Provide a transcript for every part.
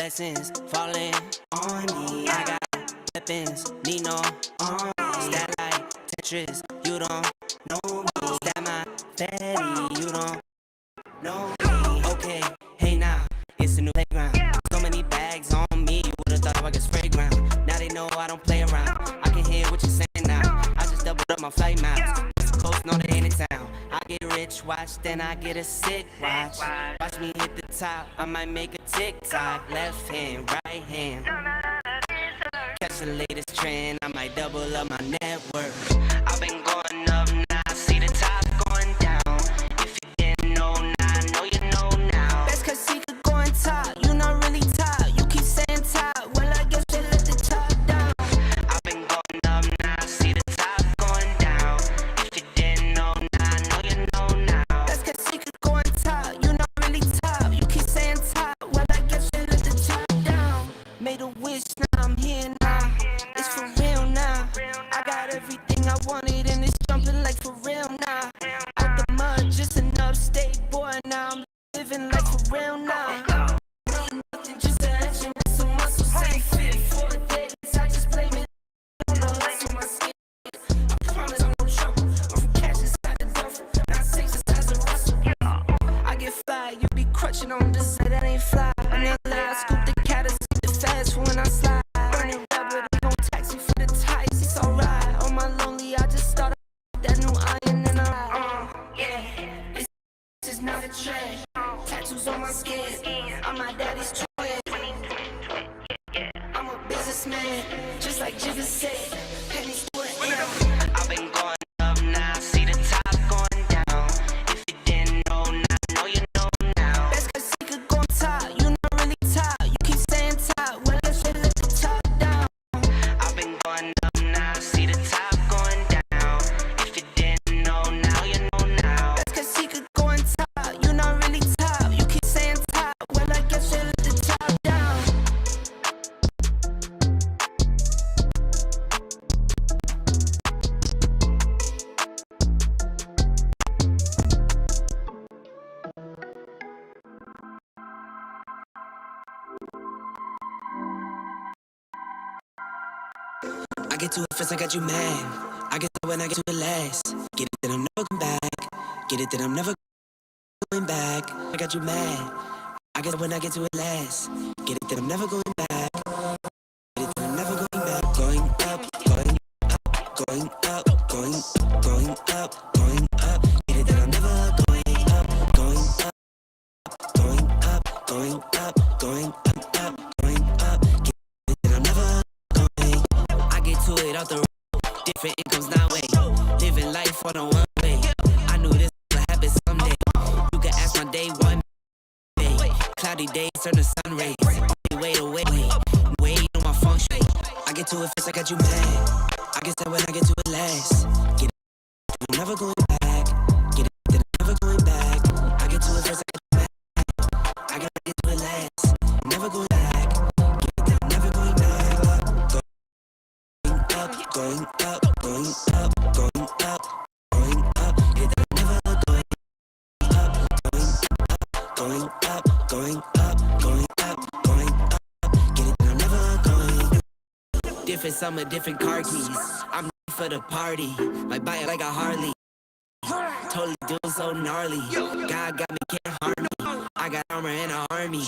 blessings falling on me. I got weapons, need no army. Stat like Tetris, you don't know me. Stat my fatty, you don't know me. Okay, hey now, it's a new playground. So many bags on me, you would've thought I was spray ground. Now they know I don't play around. I can hear what you're saying now. I just doubled up my flight miles. West Coast, know they ain't in town. I get rich, watch, then I get a sick watch. Watch me hit the top, I might make a TikTok. Left hand, right hand. Catch the latest trend, I might double up my net worth. I've been going up, now I see the top going down. If you didn't know, now I know you know now. Best cause he could go on top, you not really top. You keep saying top, well I guess they let the top down. I've been going up, now I see the top going down. If you didn't know, now I know you know now. Best cause he could go on top, you not really top. You keep saying top, well I guess they let the top down. Made a wish, now I'm here now. It's for real now. I got everything I wanted and it's jumping like for real now. Out the mud, just an upstate boy now. I'm living like for real now. Ain't nothing, just an action, that's a muscle. Say fit for days, I just blame it on the lights on my skin. I promise I'm no trouble. I'm from cash inside the duffel, not six inside the rustle. I get fired, you be crutching on this side, that ain't fly. On the LA, I scoop the cat and see the fast when I slide. Burning rubber, they gon' tax me for the tights, it's alright. On my lonely, I just started that new iron and yeah. This is not a trend. Tattoos on my skin, I'm my daddy's twin. I'm a businessman, just like Jaymes said. Pennies to an end. I've been going up, now I see the top going down. If you didn't know, now I know you know now. Best cause he could go on top, you not really top. You keep saying top, well let's let the top down. I've been going up, now I see the top going down. If you didn't know, now you know now. Best cause he could go on top, you not really top. You keep saying top, well I guess you let the top down. I get to it first, I got you mad. I get it when I get to it last. Get it that I'm never going back. Get it that I'm never going back. I got you mad. I get it when I get to it last. Get it that I'm never going back. Get it that I'm never going back. Going up, going up, going up, going up, going up, going up. Get it that I'm never going up, going up, going up, going up, going up, going up. Get it that I'm never going. I get to it off the road. Different incomes now way. Living life on a one way. I knew this would happen someday. You can ask my day one day. Cloudy days turn to sun rays. Wait away, wait on my function. I get to it first, I got you mad. I guess that when I get to it last. Get it, I'm never going back. Get it, that I'm never going back. I get to it first, I got you mad. I gotta get to it last. I'm never going back. Get it, that I'm never going back. Going up, going up, going up, going up. Get it, that I'm never going up, going up, going up, going up, going up. Get it, that I'm never going. Different summer, different car keys. I'm for the party, might buy it like a Harley. Totally doing so gnarly. God got me, can't harm me. I got armor and an army.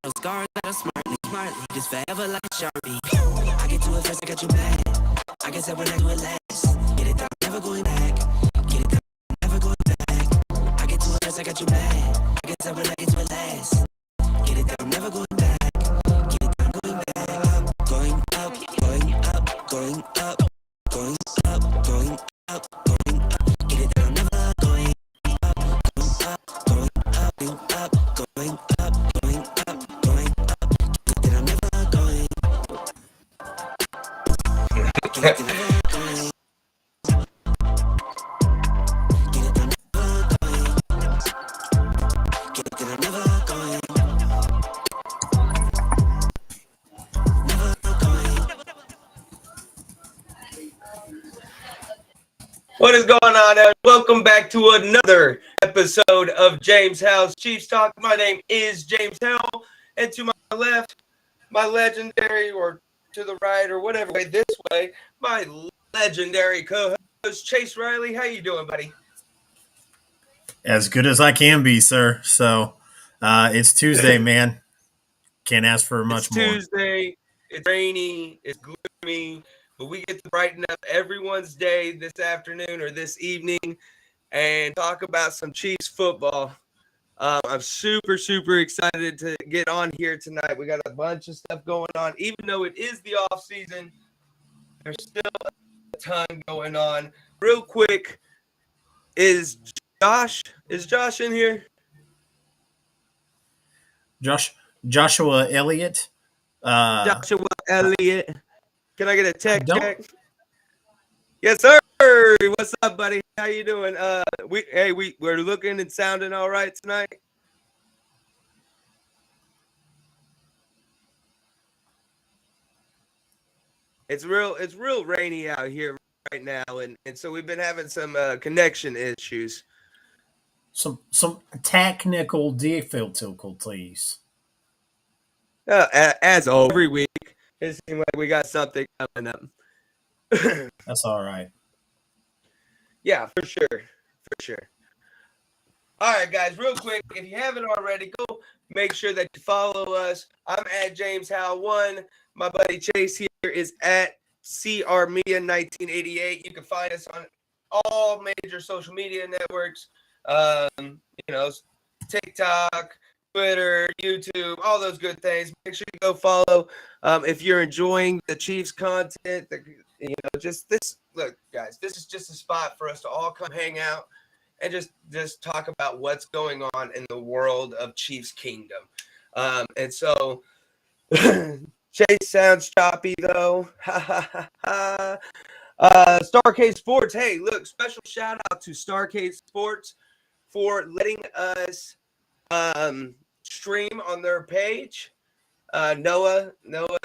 Those scars that are smartly. Just forever like a Sharpie. I get to it first, I got you mad. I guess that when I do it last. Get it, that I'm never going back. Get it, that I'm never going back. I get to it first, I got you mad. I guess that when I get to it last. Get it, that I'm never going back. Get it, that I'm going back. Going up, going up, going up, going up, going up, going up. Get it, that I'm never going up, going up, going up, going up, going up, going up. Get it, that I'm never going. Get it, that I'm never going. Get it, that I'm never going. Get it, that I'm never going. Never going. What is going on, everyone? Welcome back to another episode of Jaymes Howell's Chiefs Talk. My name is Jaymes Howell, and to my left, my legendary, or to the right, or whatever way, this way, my legendary co-host, Chase Riley. How you doing, buddy? As good as I can be, sir. So it's Tuesday, man. Can't ask for It's much more. Tuesday. It's rainy. It's gloomy. But we get to brighten up everyone's day this afternoon or this evening and talk about some Chiefs football. I'm super, super excited to get on here tonight. We got a bunch of stuff going on. Even though it is the off season, there's still a ton going on. Real quick, is Josh in here? Joshua Elliott. Joshua Elliott. Can I get a tech don't check? Yes, sir. What's up, buddy? How you doing? We're looking and sounding all right tonight. It's real rainy out here right now, and so we've been having some connection issues. some technical difficulties. As every week, it seems like we got something coming up. That's all right. Yeah, for sure. All right, guys, real quick, if you haven't already, go make sure that you follow us. I'm at Jaymes Howell 1. My buddy Chase here is at CR Media 1988. You can find us on all major social media networks. TikTok, Twitter, YouTube, all those good things. Make sure you go follow. If you're enjoying the Chiefs content, just this. Look, guys, this is just a spot for us to all come hang out and just talk about what's going on in the world of Chiefs Kingdom. And so Chase sounds choppy though. Starcade Sports. Hey, look, special shout out to Starcade Sports for letting us stream on their page. Noah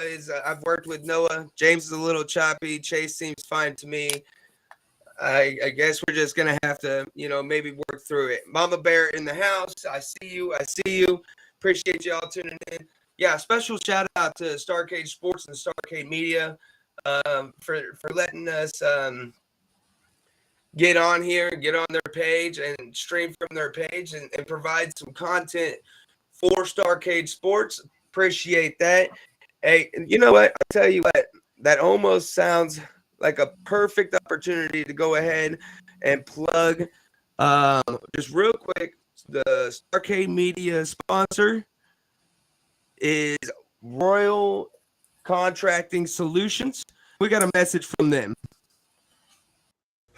is I've worked with Noah. James is a little choppy. Chase seems fine to me. I guess we're just gonna have to, maybe work through it. Mama Bear in the house. I see you. Appreciate y'all tuning in. Yeah, special shout out to Starcade Sports and Starcade Media for letting us get on here, get on their page and stream from their page and provide some content for Starcade Sports. Appreciate that. Hey, you know what? I'll tell you what, that almost sounds like a perfect opportunity to go ahead and plug just real quick. The Starcade Media sponsor is Royal Contracting Solutions. We got a message from them.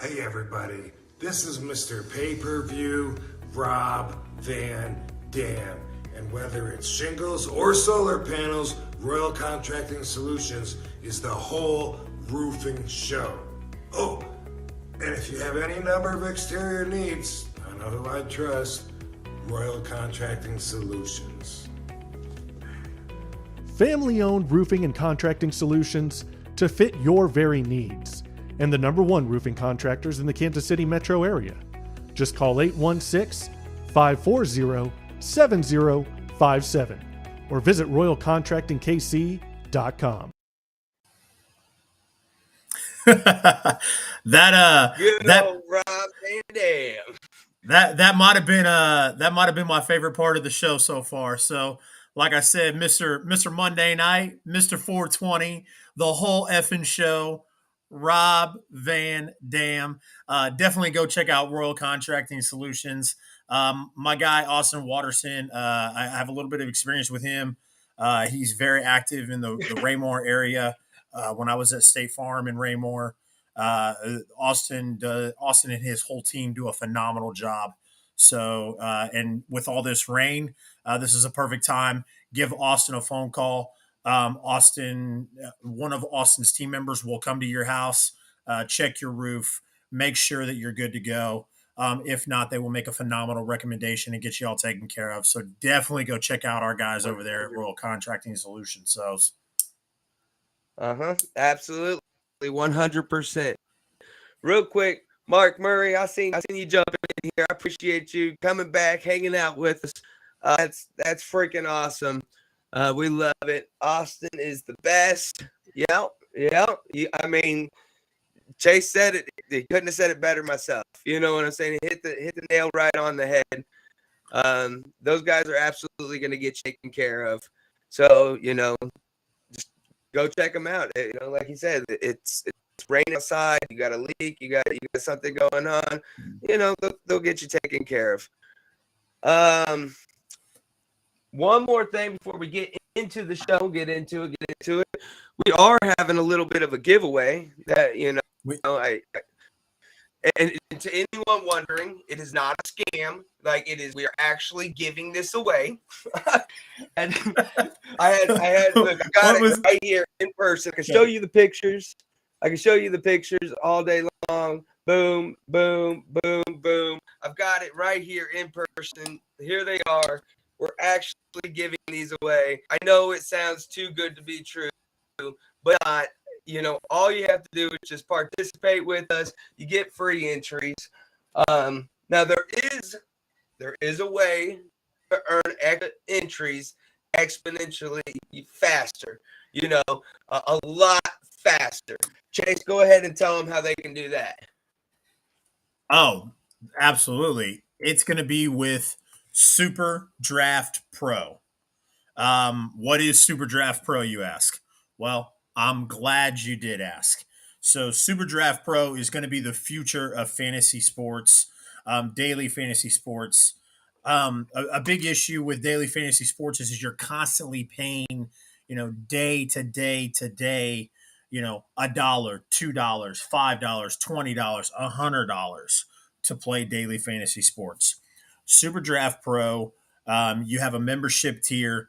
Hey everybody, this is Mr. Pay-Per-View, Rob Van Dam. And whether it's shingles or solar panels, Royal Contracting Solutions is the whole roofing show. Oh, and if you have any number of exterior needs, I know who I trust, Royal Contracting Solutions. Family-owned roofing and contracting solutions to fit your very needs. And the #1 roofing contractors in the Kansas City metro area. Just call 816-540-7057 or visit royalcontractingkc.com. Good old Rob Van Dam. That might have been my favorite part of the show so far. So, like I said, Mr. Monday Night, Mr. 420, the whole effing show, Rob Van Dam. Definitely go check out Royal Contracting Solutions. My guy Austin Watterson, I have a little bit of experience with him. He's very active in the Raymore area. When I was at State Farm in Raymore, Austin and his whole team do a phenomenal job. So, and with all this rain, this is a perfect time. Give Austin a phone call. Austin, one of Austin's team members will come to your house, check your roof, make sure that you're good to go. If not, they will make a phenomenal recommendation and get you all taken care of. So definitely go check out our guys over there at Royal Contracting Solutions. So, Absolutely, 100%. Real quick, Mark Murray, I seen you jumping in here. I appreciate you coming back, hanging out with us. That's freaking awesome. We love it. Austin is the best. Yep. I mean, Chase said it. He couldn't have said it better myself. You know what I'm saying? He hit the nail right on the head. Those guys are absolutely going to get taken care of. So, just go check them out. Like he said, it's raining outside. You got a leak. You got something going on. They'll get you taken care of. One more thing before we get into the show, get into it. We are having a little bit of a giveaway that, and to anyone wondering, it is not a scam. Like it is, we are actually giving this away. And I look, I got it right here in person. I can show you the pictures. All day long. Boom, boom, boom, boom. I've got it right here in person. Here they are. We're actually giving these away. I know it sounds too good to be true, but not. All you have to do is just participate with us. You get free entries. Now there is a way to earn entries exponentially faster. A lot faster. Chase, go ahead and tell them how they can do that. Oh, absolutely. It's going to be with Super Draft Pro. What is Super Draft Pro, you ask? Well, I'm glad you did ask. So, Super Draft Pro is going to be the future of fantasy sports, daily fantasy sports. A big issue with daily fantasy sports is you're constantly paying, day to day to day, $1, $2, $5, $20, $100 to play daily fantasy sports. Super Draft Pro, you have a membership tier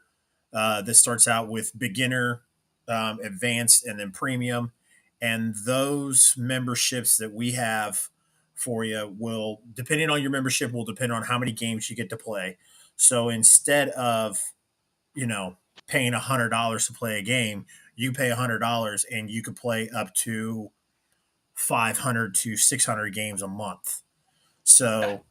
that starts out with beginner, advanced, and then premium. And those memberships that we have for you will, depending on your membership, will depend on how many games you get to play. So instead of, paying $100 to play a game, you pay $100 and you could play up to 500 to 600 games a month. So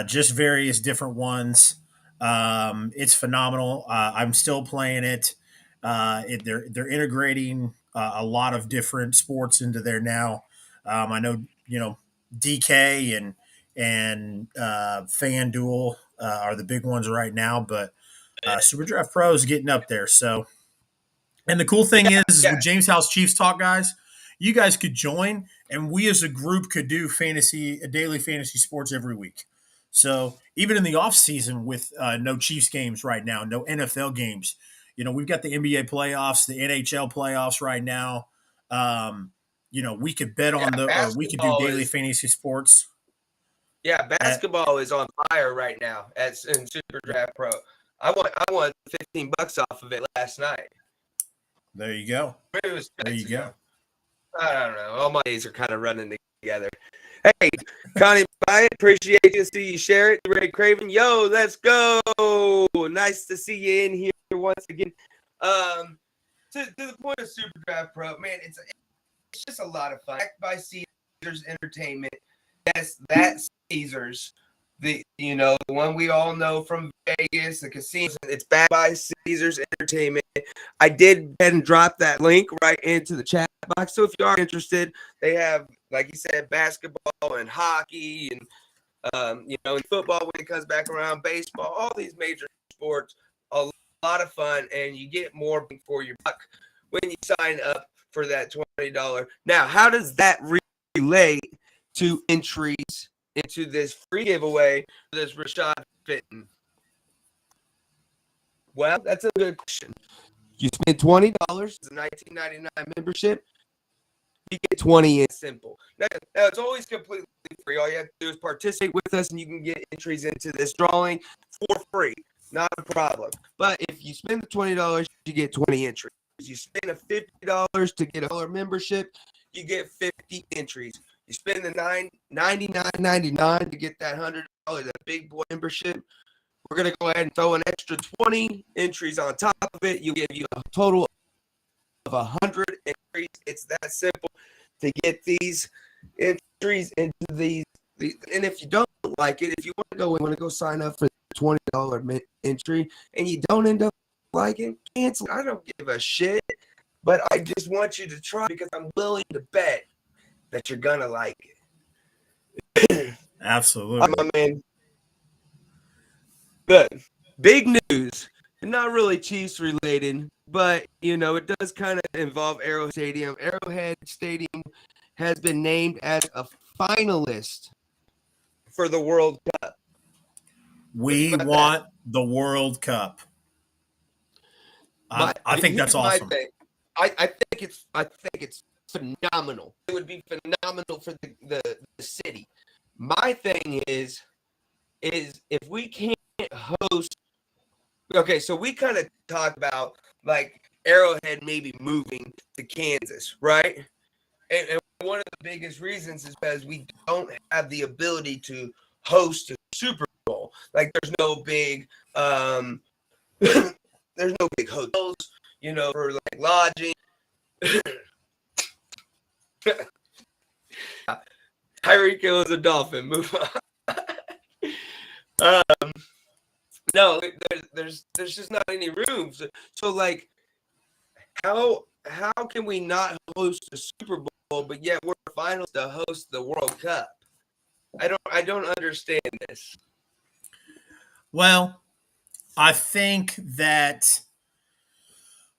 just various different ones. It's phenomenal. I'm still playing it. They're integrating a lot of different sports into there now. I know DK and FanDuel are the big ones right now, but Super Draft Pro is getting up there. So, and the cool thing is with Jaymes Howell's Chiefs Talk, guys, you guys could join, and we as a group could do daily fantasy sports every week. So even in the off season with no Chiefs games right now, no NFL games, we've got the NBA playoffs, the NHL playoffs right now. We could bet on we could do daily fantasy sports. Yeah, basketball is on fire right now in Super Draft Pro. I won $15 off of it last night. There you go. There you go. I don't know. All my days are kind of running together. Hey, Connie Bryant, appreciate you. See you share it. Ray Craven, yo, let's go. Nice to see you in here once again. To the point of Super Draft Pro, man, it's just a lot of fun. Backed by Caesars Entertainment. That's Caesars. The one we all know from Vegas, the casinos. It's backed by Caesars Entertainment. I did go ahead and drop that link right into the chat box. So if you are interested, they have, like you said, basketball and hockey and and football when it comes back around, baseball, all these major sports. A lot of fun, and you get more for your buck when you sign up for that $20. Now, how does that relate to entries into this free giveaway for this Rashad Fitton? Well, that's a good question. You spend $20, it's a $19.99 membership, you get 20 in simple. Now, it's always completely free. All you have to do is participate with us, and you can get entries into this drawing for free. Not a problem. But if you spend the $20, you get 20 entries. You spend the $50 to get a dollar membership, you get 50 entries. You spend the $99.99 to get that $100, that big boy membership. We're going to go ahead and throw an extra 20 entries on top of it. You'll give you a total of 100 entries. It's that simple to get these entries into these. And if you don't like it, if you want to go sign up for the $20 entry and you don't end up like it, cancel. I don't give a shit. But I just want you to try because I'm willing to bet that you're gonna like it. Absolutely. My man. Good. Big news. Not really Chiefs related, but it does kind of involve Arrowhead Stadium. Arrowhead Stadium has been named as a finalist for the World Cup. We want the World Cup. I think that's awesome. I think it's phenomenal. It would be phenomenal for the city. My thing is if we can't host. Okay, so we kind of talked about like Arrowhead maybe moving to Kansas, right? And one of the biggest reasons is because we don't have the ability to host a Super Bowl. Like there's no big there's no big hotels, for like lodging. Tyreek Hill is a Dolphin. Move on. No, there's just not any rooms. So like, how can we not host a Super Bowl, but yet we're finals to host the World Cup? I don't understand this. Well, I think that's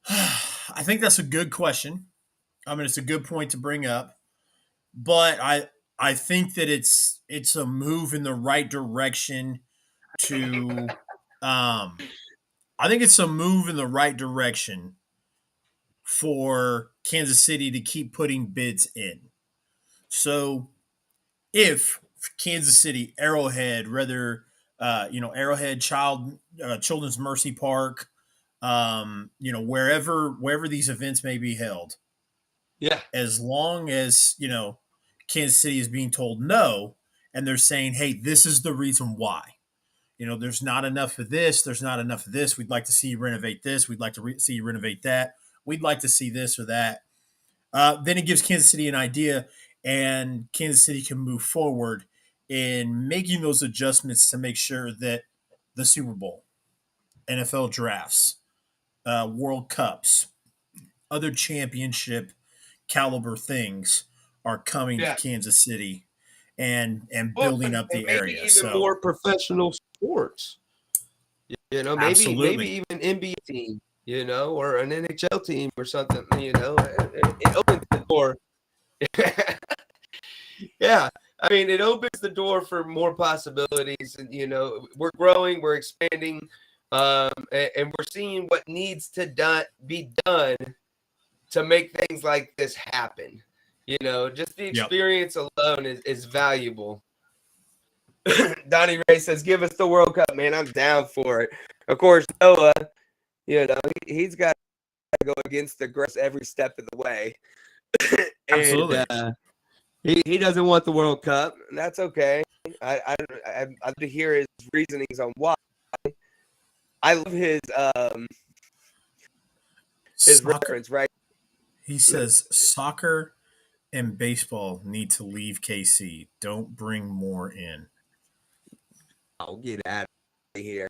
a good question. I mean, it's a good point to bring up, but I think that it's a move in the right direction to I think it's a move in the right direction for Kansas City to keep putting bids in. So if Kansas City, Arrowhead, Arrowhead Children's Mercy Park, wherever these events may be held, Yeah. as long as Kansas City is being told no, and they're saying, hey, this is the reason why. There's not enough of this. There's not enough of this. We'd like to see you renovate this. We'd like to see you renovate that. We'd like to see this or that. Then it gives Kansas City an idea, and Kansas City can move forward in making those adjustments to make sure that the Super Bowl, NFL drafts, World Cups, other championship caliber things are coming to Kansas City and building up the area. Maybe even more professional sports. Maybe even NBA team, or an NHL team or something. It opens the door. Yeah, I mean, it opens the door for more possibilities, and we're growing, we're expanding, and we're seeing what needs to be done to make things like this happen. Just the experience alone is valuable. Donnie Ray says, give us the World Cup, man. I'm down for it. Of course, Noah, he's got to go against the grass every step of the way. And, absolutely. He doesn't want the World Cup, and that's okay. I'd like to hear his reasonings on why. I love his reference, right? He says soccer and baseball need to leave KC. Don't bring more in. I'll get out of here.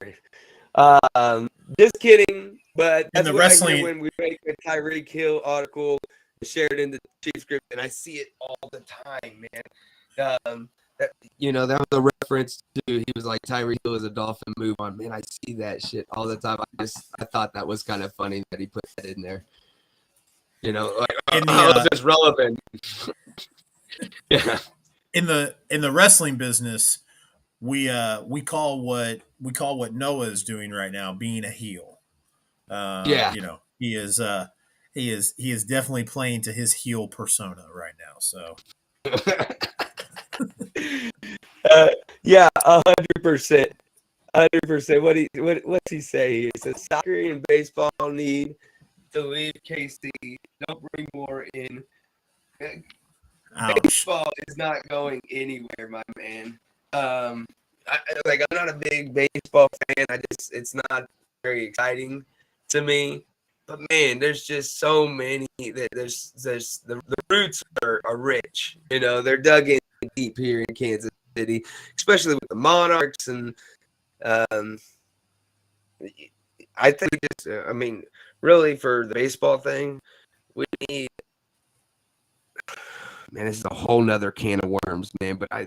Just kidding, but that's what I hear when we make a Tyreek Hill article shared in the Chiefs group, and I see it all the time, man. That was a reference to, he was like, Tyreek Hill is a Dolphin, move on. Man, I see that shit all the time. I thought that was kind of funny that he put that in there. How is this relevant? Yeah. In the wrestling business, we call what Noah is doing right now being a heel. He is definitely playing to his heel persona right now. So 100%. 100%. What's he say? He says soccer and baseball need to leave KC. Don't bring more in. Ouch. Baseball is not going anywhere, my man. I'm not a big baseball fan. It's not very exciting to me. But man, there's just so many. There's the roots are rich. They're dug in deep here in Kansas City, especially with the Monarchs, and I think we just, I mean, really for the baseball thing, we need, man, this is a whole nother can of worms, man. But I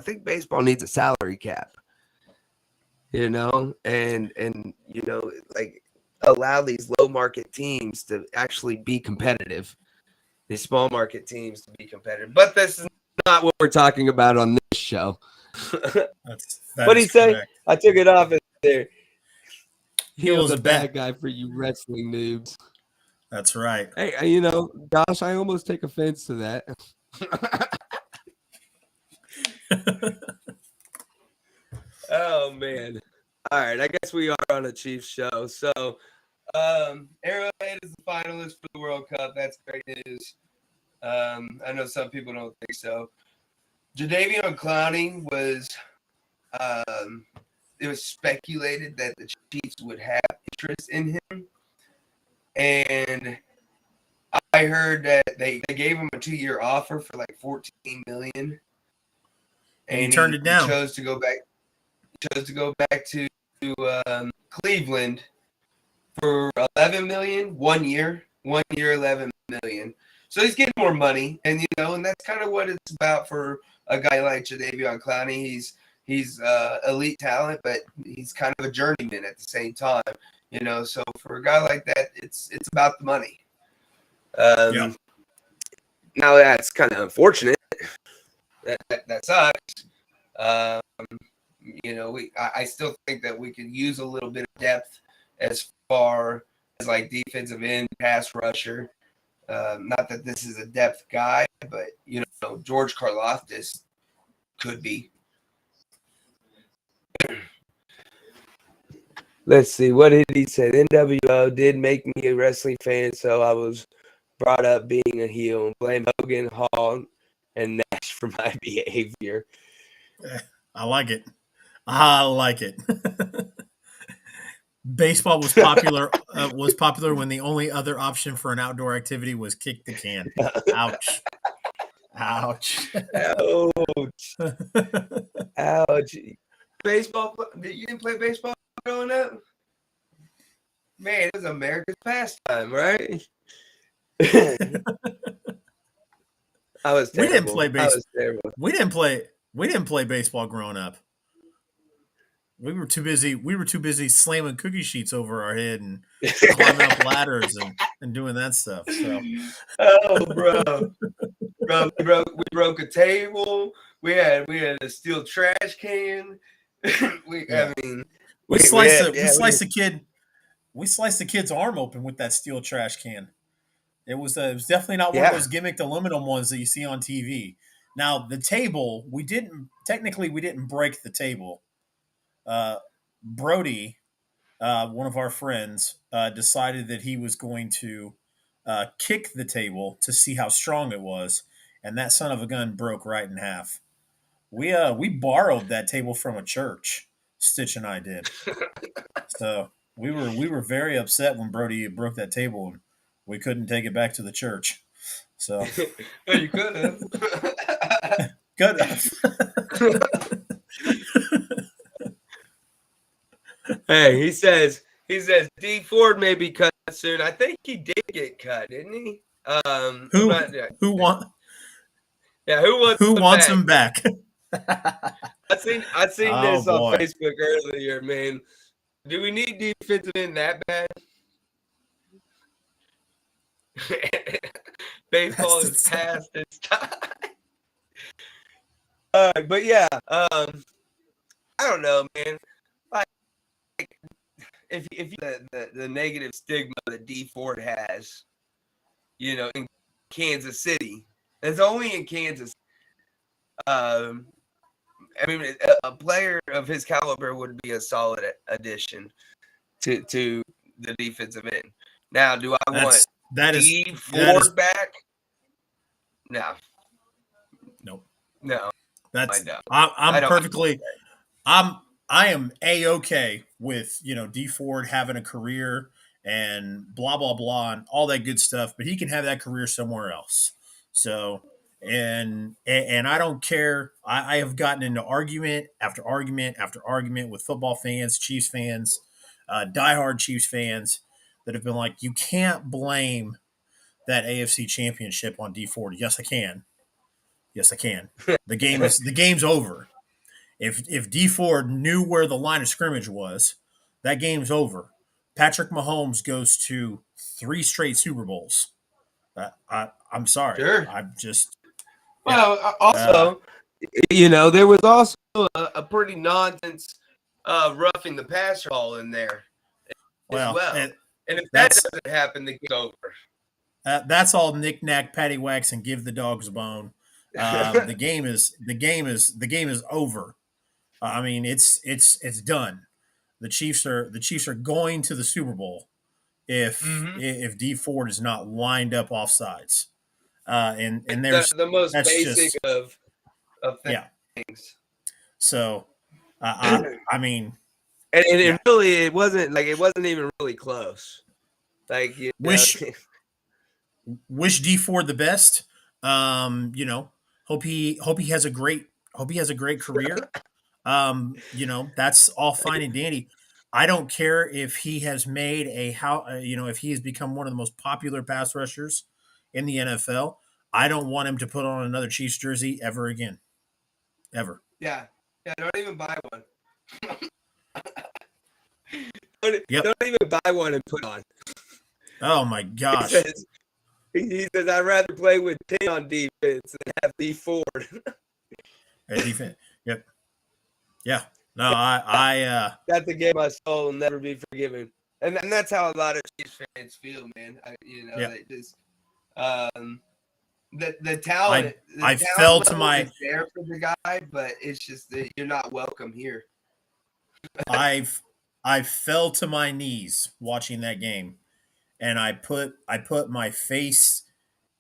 think baseball needs a salary cap, and like allow these low market teams to actually be competitive, these small market teams to be competitive. But this is not what we're talking about on this show. That What'd is he say? correct. I took it off there. He was a a bad. bad guy for you wrestling noobs. That's right. Hey, gosh, I almost take offense to that. Oh man. All right, I guess we are on a Chiefs show. So Arrowhead is the finalist for the World Cup. That's great news. I know some people don't think so. Jadeveon Clowney was it was speculated that the Chiefs would have interest in him. And I heard that they gave him a 2-year offer for like $14 million. And he turned it down. He chose to go back to Cleveland for $11 million, 1 year, 1 year, $11 million. So he's getting more money, and and that's kind of what it's about for a guy like Jadeveon Clowney. He's elite talent, but he's kind of a journeyman at the same time. So for a guy like that, it's about the money. Yeah. Now that's kind of unfortunate. That sucks. I still think that we could use a little bit of depth as far as like defensive end, pass rusher. Not that this is a depth guy, but George Karlaftis could be. Let's see, what did he say? The NWO did make me a wrestling fan, so I was brought up being a heel and blame Hogan, Hall, and Nash for my behavior. I like it. Baseball was popular when the only other option for an outdoor activity was kick the can. Ouch. Ouch. Ouch. Ouch. Baseball? You didn't play baseball growing up? Man, it was America's pastime, right? I was terrible. We didn't play baseball. I was terrible. We didn't play baseball growing up. We were too busy slamming cookie sheets over our head and climbing up ladders and doing that stuff. So. Oh, bro, we broke a table. We had a steel trash can. We sliced the kid's arm open with that steel trash can. It was definitely not one of those gimmicked aluminum ones that you see on TV. Now the table, we didn't break the table. Brody, one of our friends, decided that he was going to kick the table to see how strong it was, and that son of a gun broke right in half. We borrowed that table from a church. Stitch and I did. So we were very upset when Brody broke that table and we couldn't take it back to the church. So you could have. Good enough. Hey, he says D Ford may be cut soon. I think he did get cut, didn't he? Who wants him back? I seen this on Facebook earlier, man. Do we need defensive end that bad? Baseball is past its time. But yeah, I don't know, man. Like, if the negative stigma that D Ford has, in Kansas City, it's only in Kansas. I mean, a player of his caliber would be a solid addition to the defensive end. Now, do I want D Ford back? No. Nope. No. I am A-okay with, D Ford having a career and blah, blah, blah, and all that good stuff, but he can have that career somewhere else. So, and I don't care. I have gotten into argument after argument after argument with football fans, Chiefs fans, diehard Chiefs fans that have been like, you can't blame that AFC Championship on D Ford. Yes, I can. Yes, I can. The game's over. If D Ford knew where the line of scrimmage was, that game's over. Patrick Mahomes goes to 3 straight Super Bowls. I'm sorry. Sure. I'm just yeah. Well, also, there was also a pretty nonsense roughing the passer ball in there as well. And if that doesn't happen, the game's over. That's all knick-knack, paddywhacks, and give the dogs a bone. The game is over. I mean, it's done. The Chiefs are going to the Super Bowl if D Ford is not lined up offsides. And there's the most that's basic just, of things. yeah. So I mean, and it really it wasn't even really close. Like wish D Ford the best. Hope he has a great career. That's all fine and dandy. I don't care if he has made if he has become one of the most popular pass rushers in the NFL. I don't want him to put on another Chiefs jersey ever again. Ever. Yeah. Don't even buy one. Don't even buy one and put on. Oh my gosh. He says I'd rather play with 10 on defense than have D Ford. Defense. Yep. Yeah. No, I that's a game my soul will never be forgiven. And that's how a lot of Chiefs fans feel, man. They just the talent I fell to my is there for the guy, but it's just that you're not welcome here. I fell to my knees watching that game, and I put my face,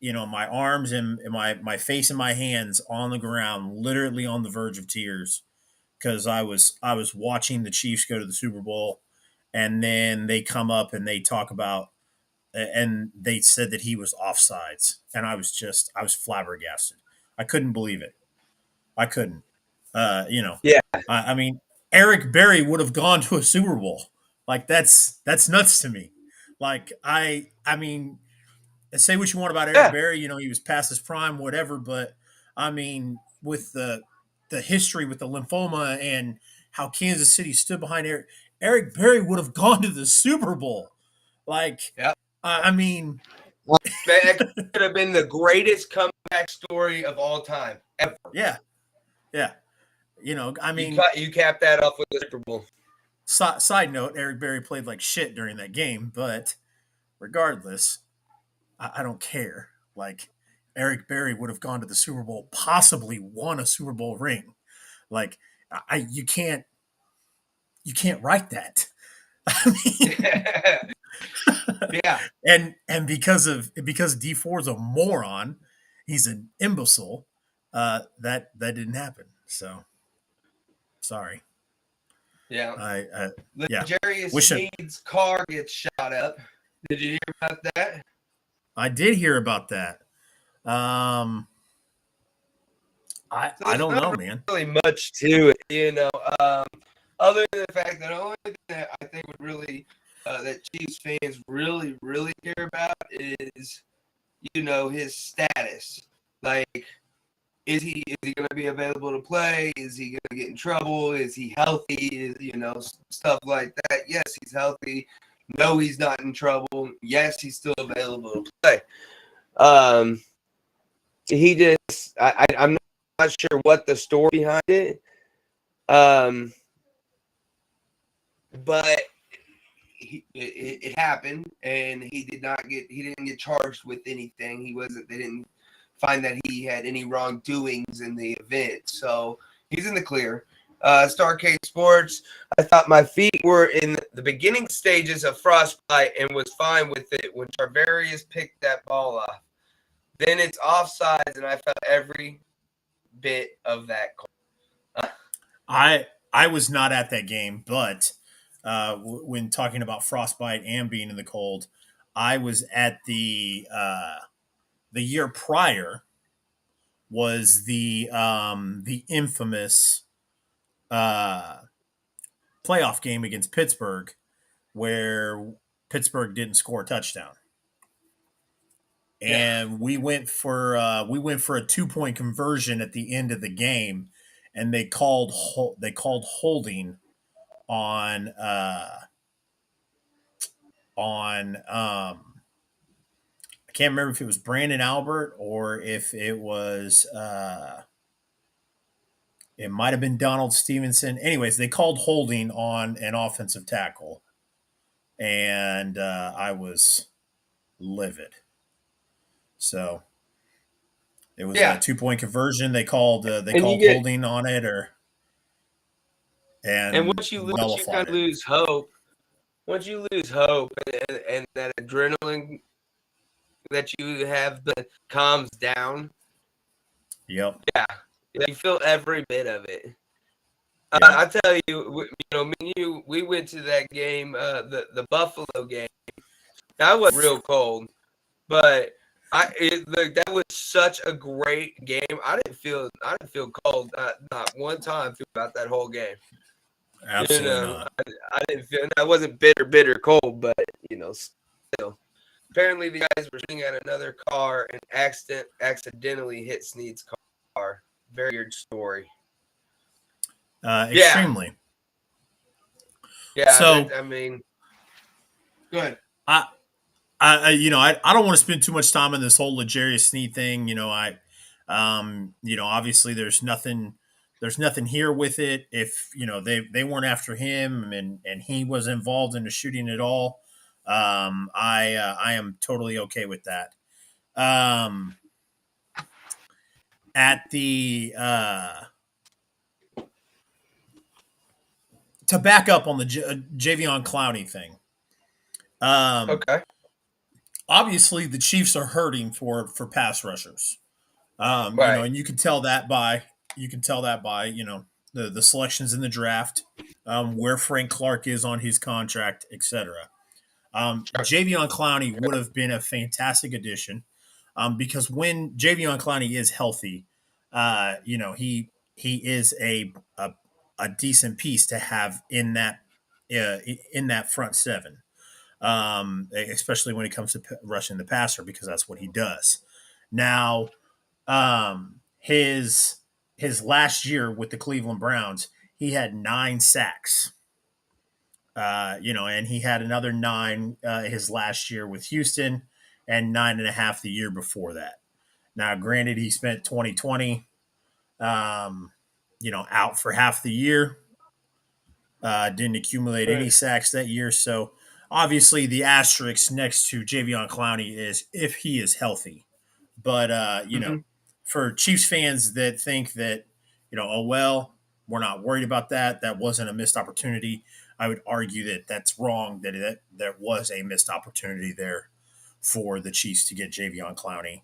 my arms and my face and my hands on the ground, literally on the verge of tears, because I was watching the Chiefs go to the Super Bowl, and then they come up and they talk about, and they said that he was offsides, and I was flabbergasted. I couldn't believe it. I couldn't. Yeah. I mean, Eric Berry would have gone to a Super Bowl. Like that's nuts to me. Like I mean, say what you want about Eric Berry, he was past his prime, whatever. But I mean, with the history with the lymphoma and how Kansas City stood behind Eric Berry would have gone to the Super Bowl. Like, I mean, that could have been the greatest comeback story of all time ever. Yeah. I mean, you capped that off with the Super Bowl. Side note: Eric Berry played like shit during that game, but regardless, I don't care. Like, Eric Berry would have gone to the Super Bowl, possibly won a Super Bowl ring. Like, you can't write that. I mean, yeah. And because D Ford's a moron, he's an imbecile. That didn't happen. So sorry. Yeah. Yeah. Jarius Sneed's car gets shot up. Did you hear about that? I did hear about that. I don't know, man. Really much to it, other than the fact that the only thing that I think would really that Chiefs fans really, really care about is, his status. Like, is he going to be available to play? Is he going to get in trouble? Is he healthy? Stuff like that. Yes, he's healthy. No, he's not in trouble. Yes, he's still available to play. He just, I'm not sure what the story behind it. But it happened, and he didn't get charged with anything. They didn't find that he had any wrongdoings in the event. So he's in the clear. Starcade Sports, I thought my feet were in the beginning stages of frostbite and was fine with it when Charvarius picked that ball off. Then it's offsides, and I felt every bit of that call. I was not at that game, but when talking about frostbite and being in the cold, I was at the year prior was the infamous playoff game against Pittsburgh where Pittsburgh didn't score a touchdown. Yeah. And we went for a 2-point conversion at the end of the game, and they called holding on I can't remember if it was Brandon Albert or if it was it might have been Donald Stevenson. Anyways, they called holding on an offensive tackle, and I was livid. So it was a Yeah. 2-point conversion. They called And you get holding on it, and and once you kind nullified of it. lose hope, and that adrenaline that you have calms down, Yep. yeah, you feel every bit of it. Yeah. I tell you, me and you, we went to that game, the Buffalo game. That was real cold, but that was such a great game. I didn't feel cold not one time throughout that whole game. Absolutely not. I didn't feel. I wasn't bitter cold, but still. Apparently, the guys were shooting at another car and accidentally hit Snead's car. Very weird story. Extremely. Yeah. So I mean, go ahead. I don't want to spend too much time on this whole L'Jarius Sneed thing. Obviously there's nothing here with it. If they weren't after him and he was involved in the shooting at all, I am totally okay with that. At the to back up on the Javion Clowney thing. Okay. Obviously the Chiefs are hurting for pass rushers. Right. And you can tell that by the selections in the draft, where Frank Clark is on his contract, etc. Javion Clowney would have been a fantastic addition, because when Javion Clowney is healthy, he is a decent piece to have in that front seven, especially when it comes to rushing the passer, because that's what he does. Now, his last year with the Cleveland Browns, he had 9 sacks. And he had another 9 his last year with Houston, and 9.5 the year before that. Now, granted, he spent 2020, out for half the year. Didn't accumulate any sacks that year, so obviously the asterisk next to Javion Clowney is if he is healthy. But for Chiefs fans that think that, oh well, we're not worried about that. That wasn't a missed opportunity. I would argue that that's wrong. That there was a missed opportunity there for the Chiefs to get Javion Clowney,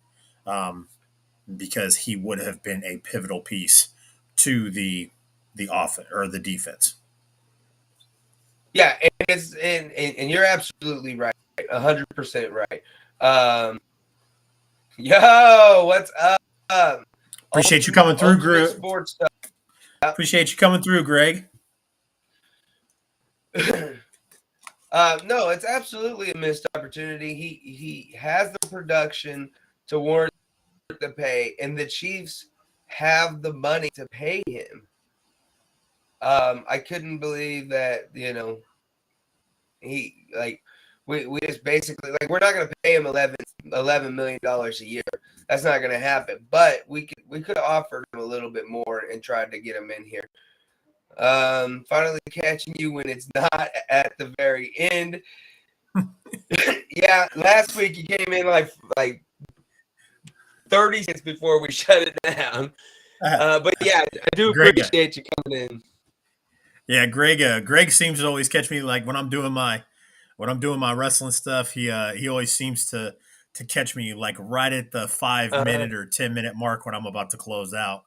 because he would have been a pivotal piece to the offense or the defense. Yeah, and you're absolutely right, 100% right. Yo, what's up? Appreciate you coming through, Greg. Sports stuff. Appreciate you coming through, Greg. No, it's absolutely a missed opportunity. He has the production to warrant the pay, and the Chiefs have the money to pay him. I couldn't believe that, he we just basically we're not going to pay him $11 million a year. That's not going to happen. But we could have offered him a little bit more and tried to get him in here. Finally catching you when it's not at the very end. Yeah, last week you came in like 30 seconds before we shut it down. But yeah, I do appreciate you coming in. Yeah, Greg seems to always catch me like when I'm doing my wrestling stuff. He always seems to catch me like right at the 5-minute or 10-minute mark when I'm about to close out.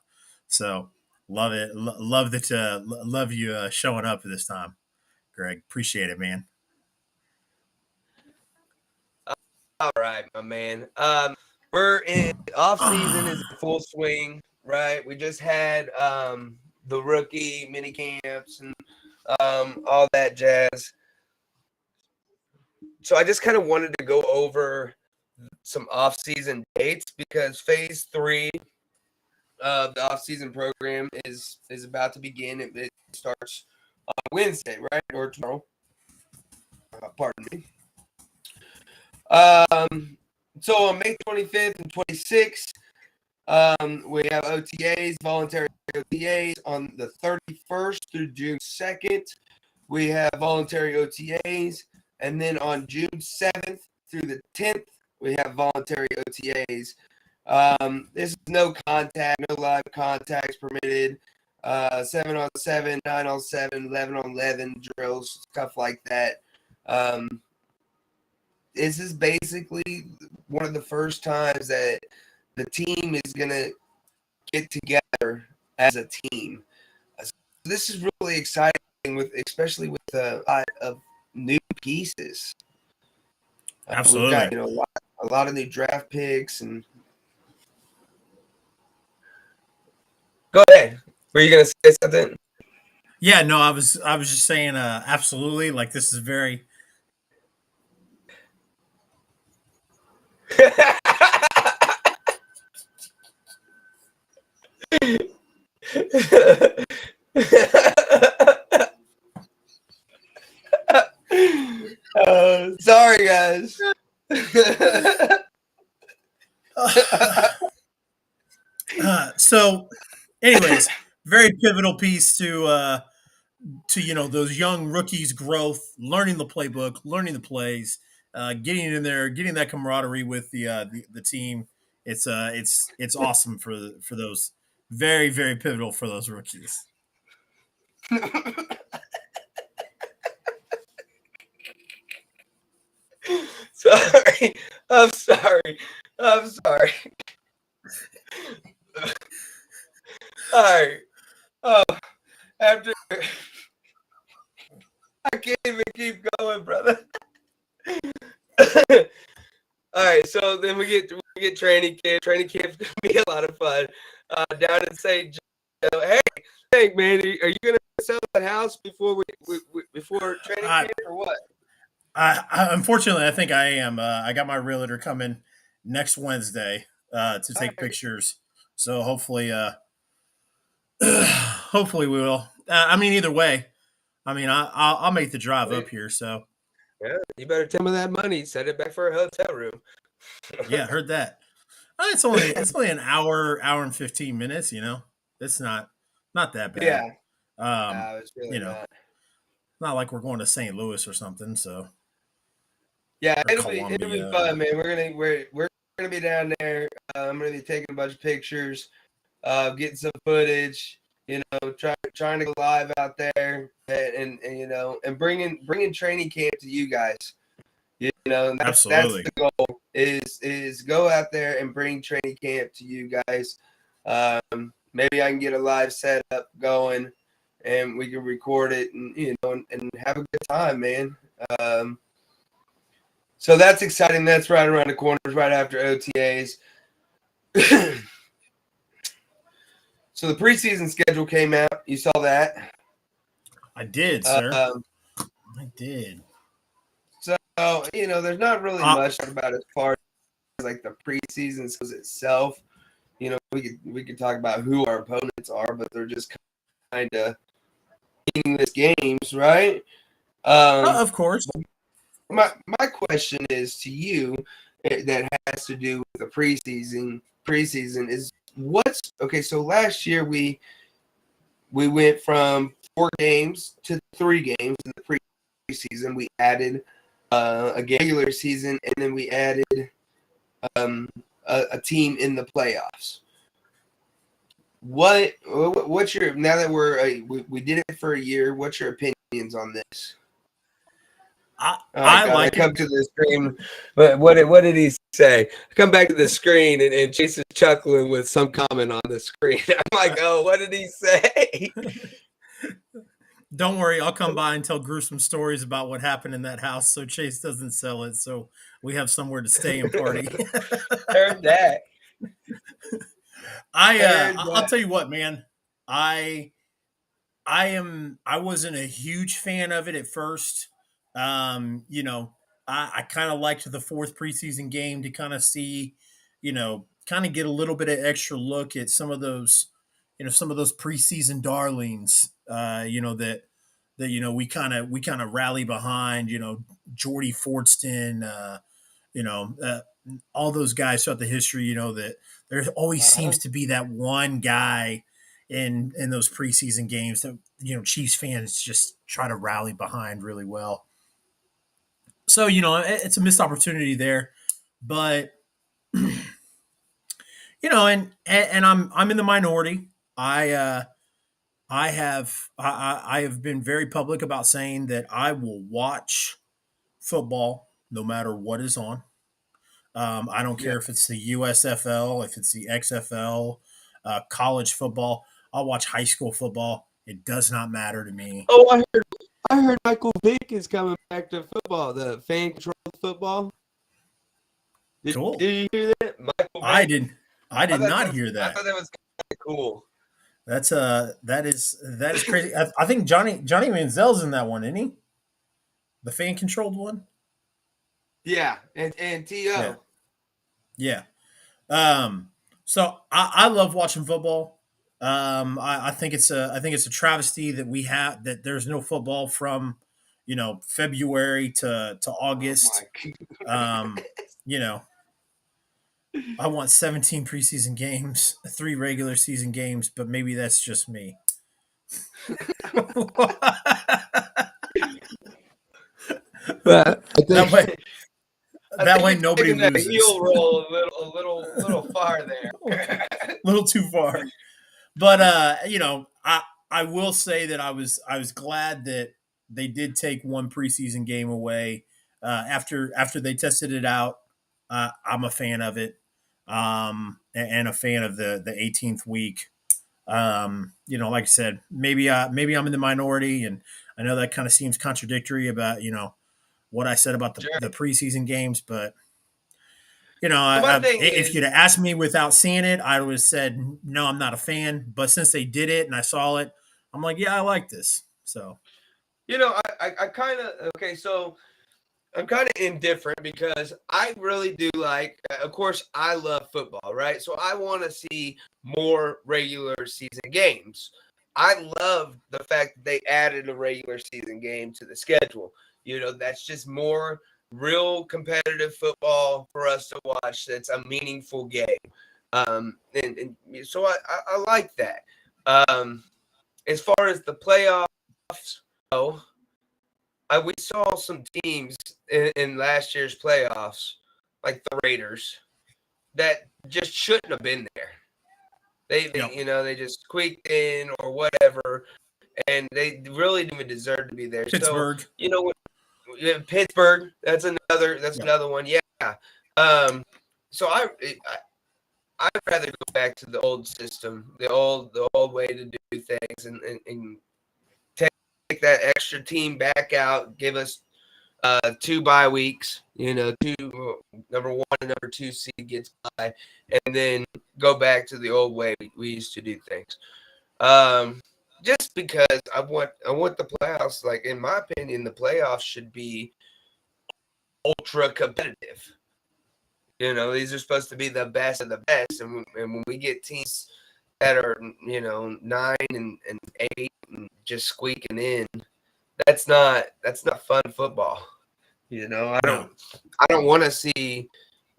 So love it. Love you showing up this time, Greg. Appreciate it, man. All right, my man. We're in off season is in full swing, right? We just had the rookie mini camps and all that jazz. So I just kind of wanted to go over some off-season dates because phase 3 of the off-season program is about to begin. It starts on Wednesday, right, or tomorrow. Pardon me. So on May 25th and 26th, we have OTAs, voluntary OTAs. On the 31st through June 2nd, we have voluntary OTAs. And then on June 7th through the 10th, we have voluntary OTAs. This is no contact, no live contacts permitted. 7-on-7, 9-on-7, 11-on-11 drills, stuff like that. This is basically one of the first times that the team is going to get together as a team. So this is really exciting, especially with a lot of new pieces. Absolutely. We've got a lot of new draft picks. And go ahead. Were you going to say something? Yeah, no, I was just saying, absolutely. Like, this is very. Sorry, guys. So, anyways, very pivotal piece to those young rookies' growth, learning the playbook, learning the plays, getting in there, getting that camaraderie with the team. It's awesome for those, very very pivotal for those rookies. Sorry. I'm sorry. All right. After I can't even keep going, brother. All right, so then we get training camp. Training camp's gonna be a lot of fun. Down in St. Joe. Hey, man, are you gonna sell that house before before training camp or what? Unfortunately, I think I am. I got my realtor coming next Wednesday to take pictures. So hopefully, hopefully we will. I mean, either way, I mean, I'll make the drive up here. So yeah, you better take some of that money, set it back for a hotel room. yeah, heard that. It's only an hour and 15 minutes. It's not that bad. Yeah, Um, it's really not. Not like we're going to St. Louis or something. So yeah, or it'll be Columbia. fun, man. We're gonna be down there. I'm gonna be taking a bunch of pictures, getting some footage. Trying to go live out there, and bringing training camp to you guys. That's Absolutely. the goal is go out there and bring training camp to you guys. Maybe I can get a live setup going, and we can record it and have a good time, man. So that's exciting. That's right around the corner, right after OTAs. So the preseason schedule came out. You saw that? I did, sir. I did. So there's not really much about as far as like the preseason itself. We could talk about who our opponents are, but they're just kind of meaningless games, right? Of course. My question is to you that has to do with the preseason. Preseason is okay. So last year we went from 4 games to 3 games in the preseason. We added a regular season, and then we added a team in the playoffs. What's your, now that we did it for a year, what's your opinions on this? I like come to the screen, but what did he say? I come back to the screen and Chase is chuckling with some comment on the screen. I'm like, oh, what did he say? Don't worry, I'll come by and tell gruesome stories about what happened in that house so Chase doesn't sell it, so we have somewhere to stay and party. Heard that. I'll tell you what, man. I wasn't a huge fan of it at first. I kind of liked the fourth preseason game to kind of see, kind of get a little bit of extra look at some of those, some of those preseason darlings, that we kind of rally behind, Jordy Fortston, you know, uh, all those guys throughout the history, that there always seems to be that one guy in those preseason games that Chiefs fans just try to rally behind really well. So it's a missed opportunity there, but and I'm in the minority. I have been very public about saying that I will watch football no matter what is on. I don't Yeah. care if it's the USFL, if it's the XFL, college football. I'll watch high school football. It does not matter to me. Oh, I heard Michael Vick is coming back to football, the fan controlled football. Cool. Did you hear that? Michael I Vick? did. I did not hear I that. thought that was kind of cool. That is crazy. I think Johnny Manziel's in that one, isn't he? The fan controlled one. Yeah, and T.O. Yeah. Yeah. So I love watching football. I think it's a travesty that there's no football from, February to August. Um, you know, I want 17 preseason games, 3 regular season games, but maybe that's just me. But that way nobody taking that loses. heel roll a little far there. A little too far. But I will say that I was glad that they did take one preseason game away after they tested it out. I'm a fan of it, and a fan of the 18th week. Like I said, maybe I'm in the minority, and I know that kind of seems contradictory about what I said about the preseason games, but if you'd have asked me without seeing it, I would have said no, I'm not a fan. But since they did it and I saw it, I'm like, yeah, I like this. So, I kind of so I'm kind of indifferent because I really do like. Of course, I love football, right? So I want to see more regular season games. I love the fact that they added a regular season game to the schedule. That's just more real competitive football for us to watch. That's a meaningful game, and so I like that. As far as the playoffs go, we saw some teams in last year's playoffs, like the Raiders, that just shouldn't have been there. They just squeaked in or whatever, and they really didn't even deserve to be there. Pittsburgh. So Pittsburgh. That's another one. Yeah. So I'd rather go back to the old system, the old way to do things, and take that extra team back out, give us 2 bye weeks, number 1 and number 2 seed gets by, and then go back to the old way we used to do things. Just because I want the playoffs, like in my opinion, the playoffs should be ultra competitive. These are supposed to be the best of the best, and when we get teams that are 9 and 8 and just squeaking in, that's not fun football. I don't want to see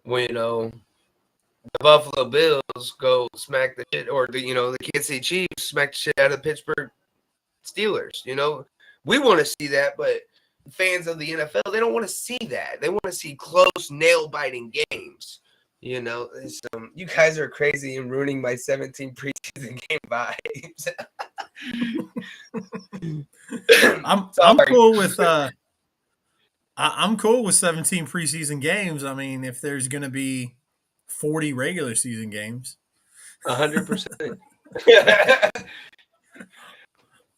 the Buffalo Bills go smack the shit, or the Kansas City Chiefs smack the shit out of the Pittsburgh Steelers. We want to see that, but fans of the NFL, they don't want to see that. They want to see close, nail-biting games. You guys are crazy and ruining my 17 preseason game vibes. I'm cool with I'm cool with 17 preseason games. I mean, if there's going to be 40 regular season games, 100%.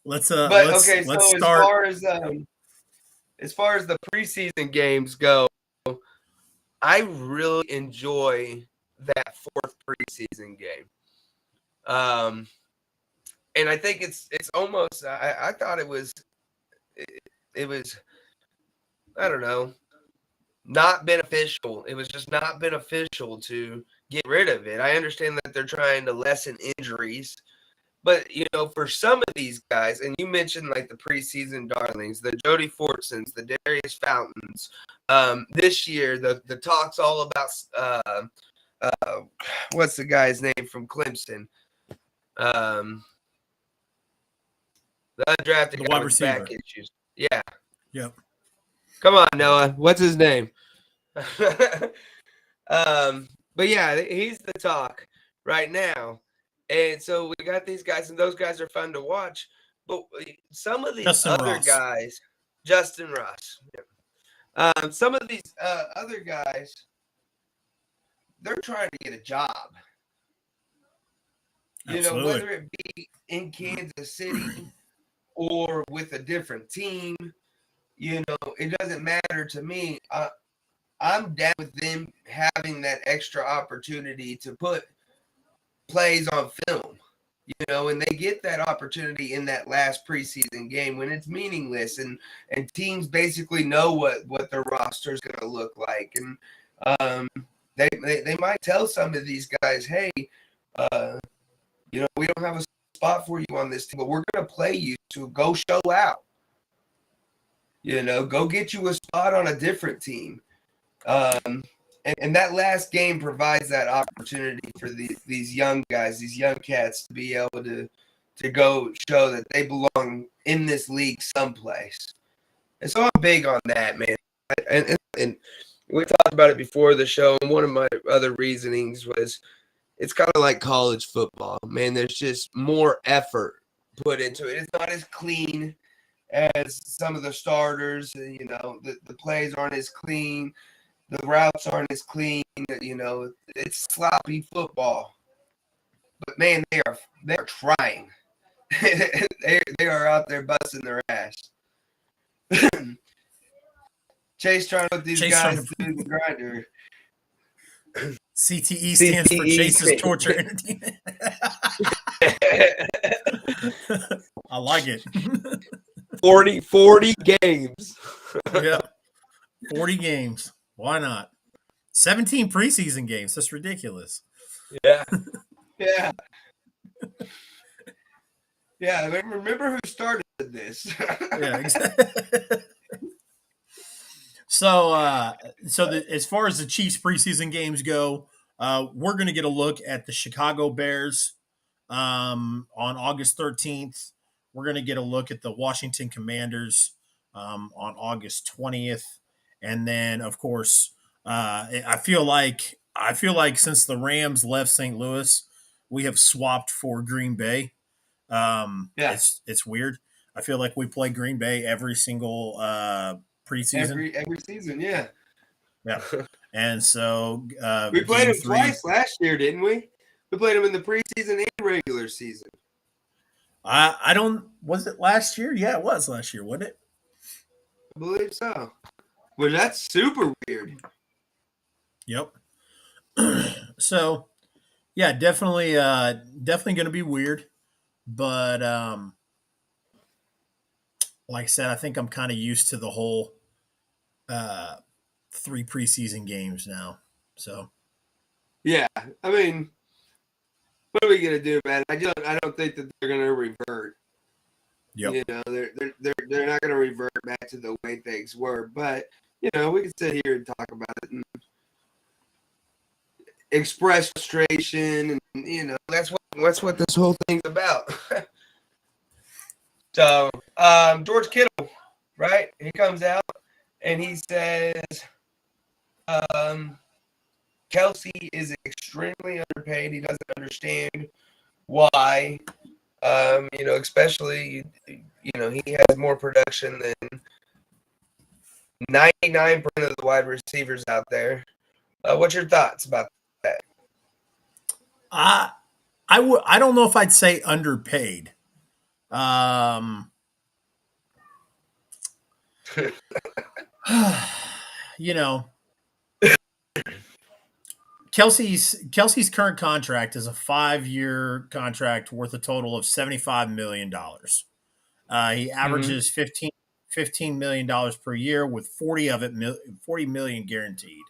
let's so start. As far as the preseason games go, I really enjoy that 4th preseason game. And I think it's almost I thought it was I don't know. not beneficial. It was just not beneficial to get rid of it. I understand that they're trying to lessen injuries, but for some of these guys, and you mentioned like the preseason darlings, the Jody Fortsons, the Darius Fountains. This year, the talk's all about what's the guy's name from Clemson? The undrafted The guy wide with receiver. back issues. Yeah. Yep. Come on, Noah. What's his name? But yeah, he's the talk right now. And so we got these guys, and those guys are fun to watch. But some of these Justin other Ross. guys, Justin Ross, some of these other guys, they're trying to get a job. Absolutely. Whether it be in Kansas City or with a different team, it doesn't matter to me. I'm down with them having that extra opportunity to put plays on film, and they get that opportunity in that last preseason game when it's meaningless and teams basically know what their roster is going to look like. And they might tell some of these guys, hey, we don't have a spot for you on this team, but we're going to play you, so go show out. Go get you a spot on a different team. And that last game provides that opportunity for these young guys, these young cats, to be able to go show that they belong in this league someplace. And so I'm big on that, man. And we talked about it before the show, and one of my other reasonings was it's kind of like college football, man. There's just more effort put into it. It's not as clean as some of the starters. The plays aren't as clean. The routes aren't as clean. It's sloppy football. But man, they are trying. they are out there busting their ass. Chase trying to let these guys do the grinder. CTE stands for Chase's Torture Entertainment. I like it. 40 games. Yeah. 40 games. Why not? 17 preseason games. That's ridiculous. Yeah. Yeah. Yeah. Remember who started this? Yeah, exactly. So as far as the Chiefs preseason games go, we're going to get a look at the Chicago Bears on August 13th. We're going to get a look at the Washington Commanders on August 20th. And then, of course, I feel like since the Rams left St. Louis, we have swapped for Green Bay. It's weird. I feel like we play Green Bay every single preseason. Every season, yeah. Yeah. And so we played them twice last year, didn't we? We played them in the preseason and regular season. I don't. Was it last year? Yeah, it was last year, wasn't it? I believe so. Well, that's super weird. Yep. So, yeah, definitely going to be weird, but like I said, I think I'm kind of used to the whole 3 preseason games now. So, yeah, I mean, what are we gonna do, man? I don't think that they're gonna revert. yep. They're not gonna revert back to the way things were, but we can sit here and talk about it and express frustration, and that's what this whole thing's about. So, George Kittle, right? He comes out and he says, Kelsey is extremely underpaid. He doesn't understand why. Especially, he has more production than 99% of the wide receivers out there. What's your thoughts about that? I don't know if I'd say underpaid. Kelsey's current contract is a 5-year contract worth a total of $75 million. He averages 15 $15 million per year, with 40 of it, $40 million guaranteed.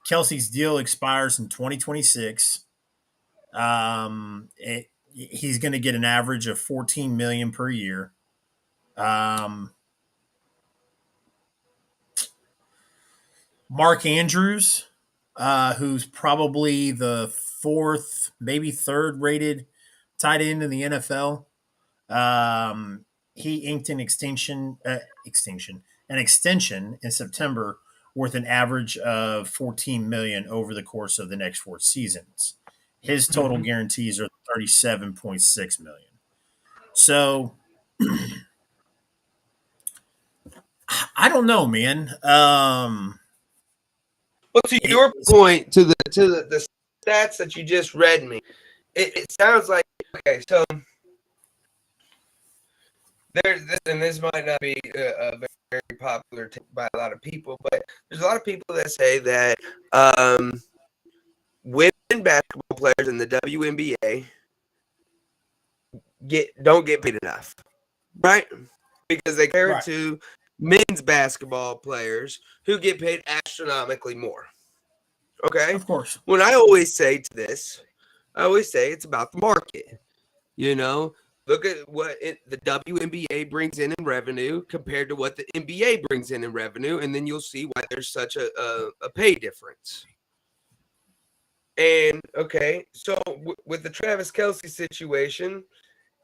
Kelsey's deal expires in 2026. He's going to get an average of $14 million per year. Mark Andrews, who's probably the fourth, maybe third rated tight end in the NFL. He inked an extension in September worth an average of $14 million over the course of the next 4 seasons. His total guarantees are $37.6 million. So I don't know, man. Well, to your point, to the stats that you just read me, it sounds like, okay, so this might not be a very popular take by a lot of people, but there's a lot of people that say that women basketball players in the WNBA don't get paid enough, right? Because they compare it to men's basketball players who get paid astronomically more. Okay? Of course. When I always say to this, I always say it's about the market. You know, look at what the WNBA brings in revenue compared to what the NBA brings in revenue, and then you'll see why there's such a pay difference. And, okay, so with the Travis Kelce situation,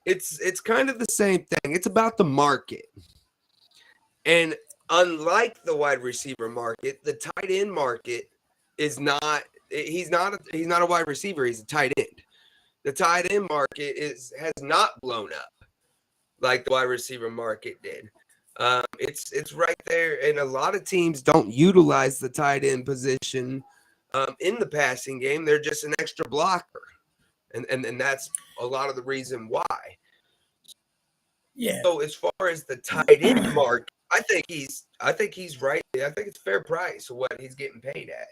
it's kind of the same thing. It's about the market. And unlike the wide receiver market, the tight end market is not. He's not a wide receiver. He's a tight end. The tight end market has not blown up like the wide receiver market did. It's right there, and a lot of teams don't utilize the tight end position in the passing game. They're just an extra blocker, and that's a lot of the reason why. Yeah. So as far as the tight end market, I think he's right. I think it's fair price of what he's getting paid at.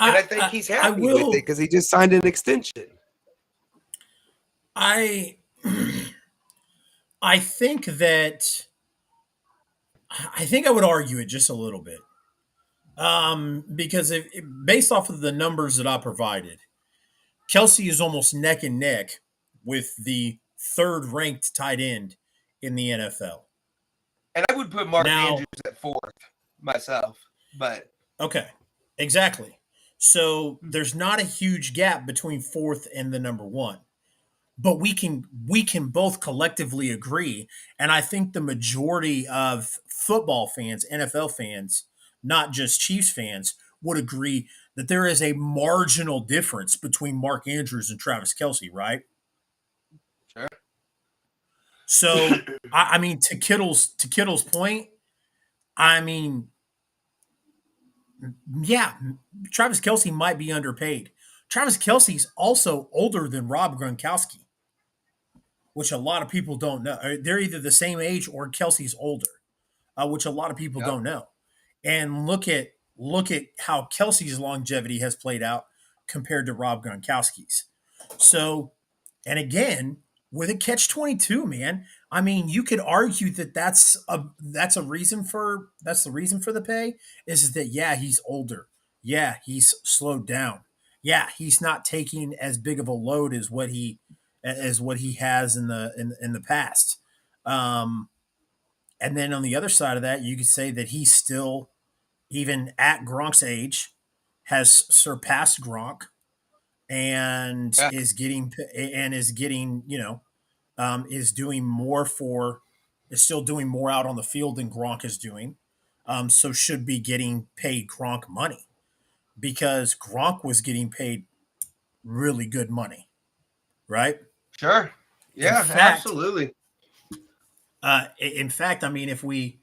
And I think he's happy with it because he just signed an extension. I think I would argue it just a little bit. Because based off of the numbers that I provided, Kelsey is almost neck and neck with the third ranked tight end in the NFL. And I would put Mark Andrews at fourth myself, but okay, exactly. So there's not a huge gap between fourth and the number one, but we can both collectively agree, and I think the majority of football fans, NFL fans, not just Chiefs fans, would agree that there is a marginal difference between Mark Andrews and Travis Kelce, right? Sure. So, I mean, to Kittle's point, I mean, yeah, Travis Kelce might be underpaid. Travis Kelce's also older than Rob Gronkowski, which a lot of people don't know. They're either the same age or Kelsey's older, which a lot of people don't know. And look at how Kelsey's longevity has played out compared to Rob Gronkowski's. So, and again, with a catch-22, man. I mean, you could argue that that's the reason for the pay is that yeah, he's older. Yeah, he's slowed down. Yeah, he's not taking as big of a load as what he has in the past. And then on the other side of that, you could say that he's still, even at Gronk's age, has surpassed Gronk and is getting is still doing more out on the field than Gronk is doing. So should be getting paid Gronk money because Gronk was getting paid really good money, right? Sure. Yeah, absolutely. In fact, I mean, if we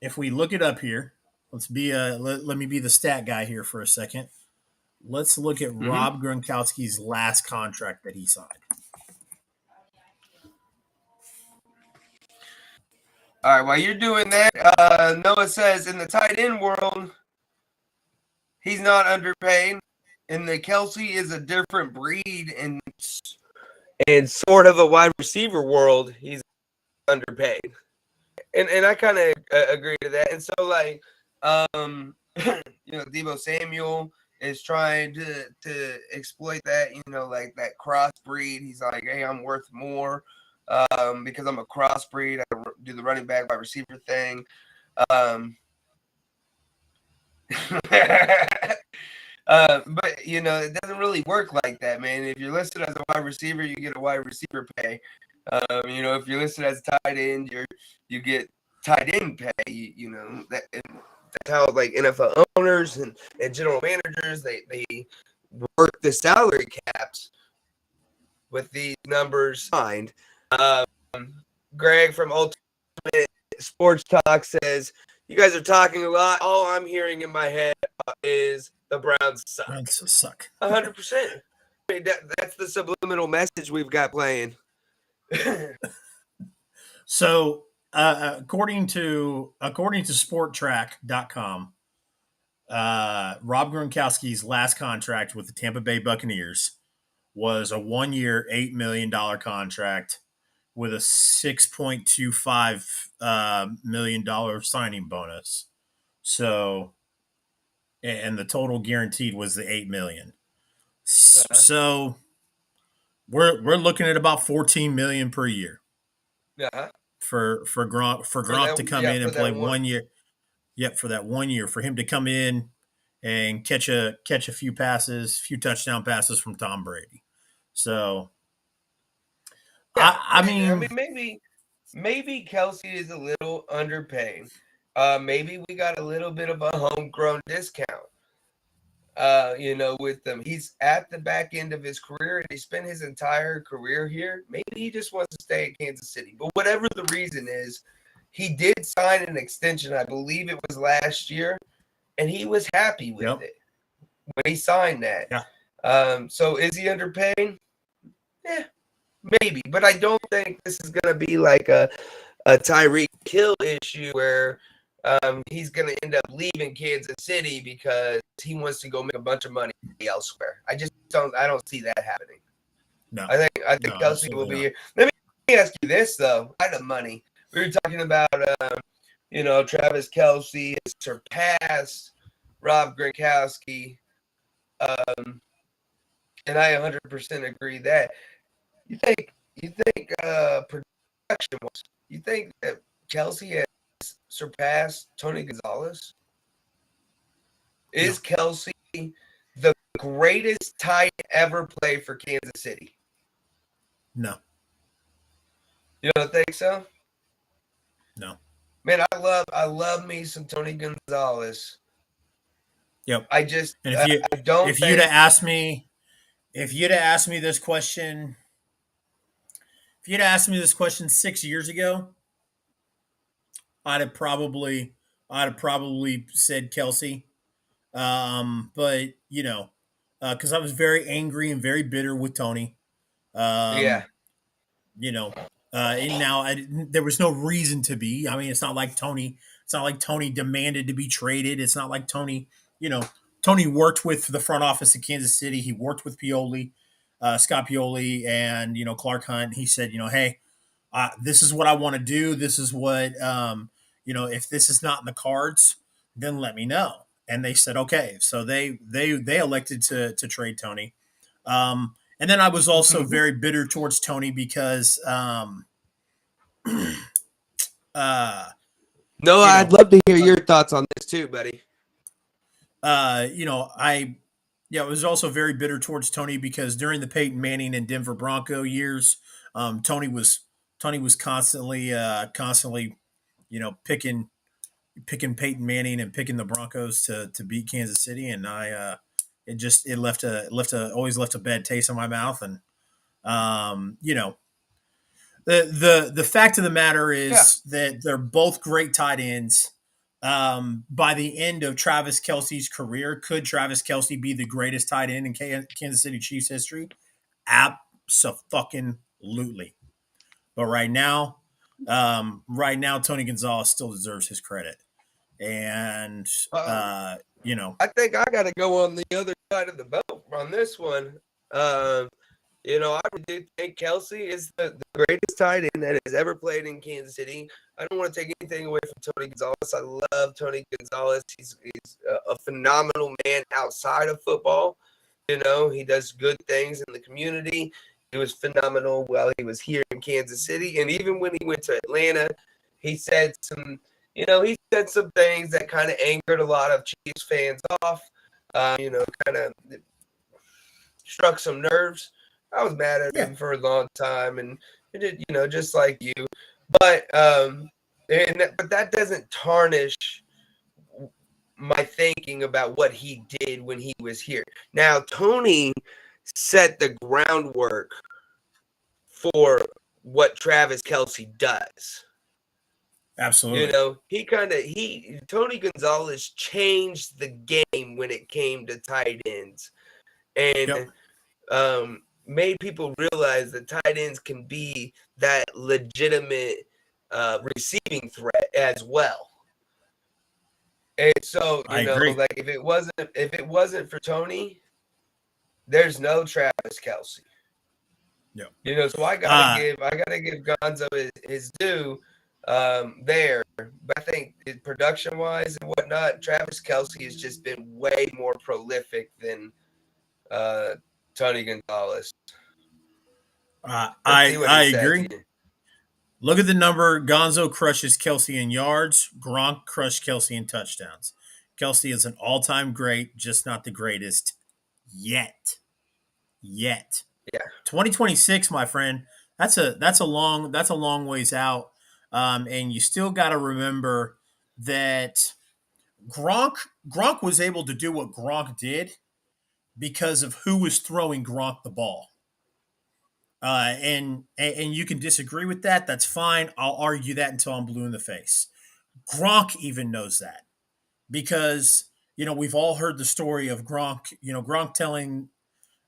look it up here, let me be the stat guy here for a second. Let's look at Rob Gronkowski's last contract that he signed. All right, while you're doing that, Noah says in the tight end world, he's not underpaid, and the Kelce is a different breed, and sort of a wide receiver world, he's underpaid. And I kind of agree to that. And so, like, Deebo Samuel is trying to exploit that, like that crossbreed. He's like, hey, I'm worth more because I'm a crossbreed. I do the running back wide receiver thing. But it doesn't really work like that, man. If you're listed as a wide receiver, you get a wide receiver pay. If you're listed as a tight end, you get tight end pay. That's how like NFL owners and general managers they work the salary caps with these numbers signed. Greg from Ultimate Sports Talk says, you guys are talking a lot. All I'm hearing in my head is the Browns suck. Browns suck. 100%. I mean, that's the subliminal message we've got playing. So, according to sporttrack.com, Rob Gronkowski's last contract with the Tampa Bay Buccaneers was a 1-year, $8 million contract with a $6.25 million signing bonus. So, and the total guaranteed was the $8 million. So, we're looking at about $14 million per year. For Gronk to come in and play 1 year. Yep, for that 1 year, for him to come in and catch a few touchdown passes from Tom Brady. So, yeah, I mean, maybe Kelsey is a little underpaid. Maybe we got a little bit of a homegrown discount. With them, he's at the back end of his career, and he spent his entire career here. Maybe he just wants to stay at Kansas City. But whatever the reason is, he did sign an extension. I believe it was last year, and he was happy with it when he signed that. Yeah. So is he underpaid? Yeah, maybe. But I don't think this is going to be like a Tyreek Hill issue where he's going to end up leaving Kansas City because he wants to go make a bunch of money elsewhere. I don't see that happening. No. I think Kelsey will be here. Let me ask you this, though. Out of money. We were talking about, Travis Kelce has surpassed Rob Gronkowski. And I 100% agree that. You think production-wise, you think that Kelce has surpassed Tony Gonzalez? Is Kelce the greatest tight ever play for Kansas City? No. You don't think so? No. Man, I love me some Tony Gonzalez. Yep. I just and if you'd have asked me this question, 6 years ago, I'd have probably said Kelce. But because I was very angry and very bitter with Tony. And now there was no reason to be. I mean, it's not like Tony demanded to be traded. It's not like Tony worked with the front office of Kansas City. He worked with Pioli, Scott Pioli, and Clark Hunt. He said, hey, this is what I want to do. This is what if this is not in the cards, then let me know. And they said, okay. So they elected to trade Tony. And then I was also very bitter towards Tony because I'd love to hear your thoughts on this too, buddy. I was also very bitter towards Tony because during the Peyton Manning and Denver Bronco years, Tony was constantly picking Peyton Manning and picking the Broncos to beat Kansas City, and it always left a bad taste in my mouth. And the fact of the matter is that they're both great tight ends. By the end of Travis Kelce's career, could Travis Kelce be the greatest tight end in Kansas City Chiefs history? Abso-fucking-lutely. But right now, Tony Gonzalez still deserves his credit. And, I think I got to go on the other side of the belt on this one. I do think Kelsey is the greatest tight end that has ever played in Kansas City. I don't want to take anything away from Tony Gonzalez. I love Tony Gonzalez. He's a phenomenal man outside of football. He does good things in the community. He was phenomenal while he was here in Kansas City. And even when he went to Atlanta, he said some things that kind of angered a lot of Chiefs fans off, kind of struck some nerves. I was mad at him for a long time, and it did, just like you. But but that doesn't tarnish my thinking about what he did when he was here. Now, Tony set the groundwork for what Travis Kelce does. Absolutely. Tony Gonzalez changed the game when it came to tight ends, and made people realize that tight ends can be that legitimate receiving threat as well. And so, I agree. like if it wasn't for Tony, there's no Travis Kelce. Yeah. So I gotta give Gonzo his due there. But I think production wise and whatnot, Travis Kelce has just been way more prolific than Tony Gonzalez. I agree. Look at the number. Gonzo crushes Kelsey in yards. Gronk crushed Kelsey in touchdowns. Kelsey is an all-time great, just not the greatest yet. Yeah. 2026, my friend. That's a long ways out. And you still got to remember that Gronk was able to do what Gronk did because of who was throwing Gronk the ball. And you can disagree with that. That's fine. I'll argue that until I'm blue in the face. Gronk even knows that because we've all heard the story of Gronk. Gronk telling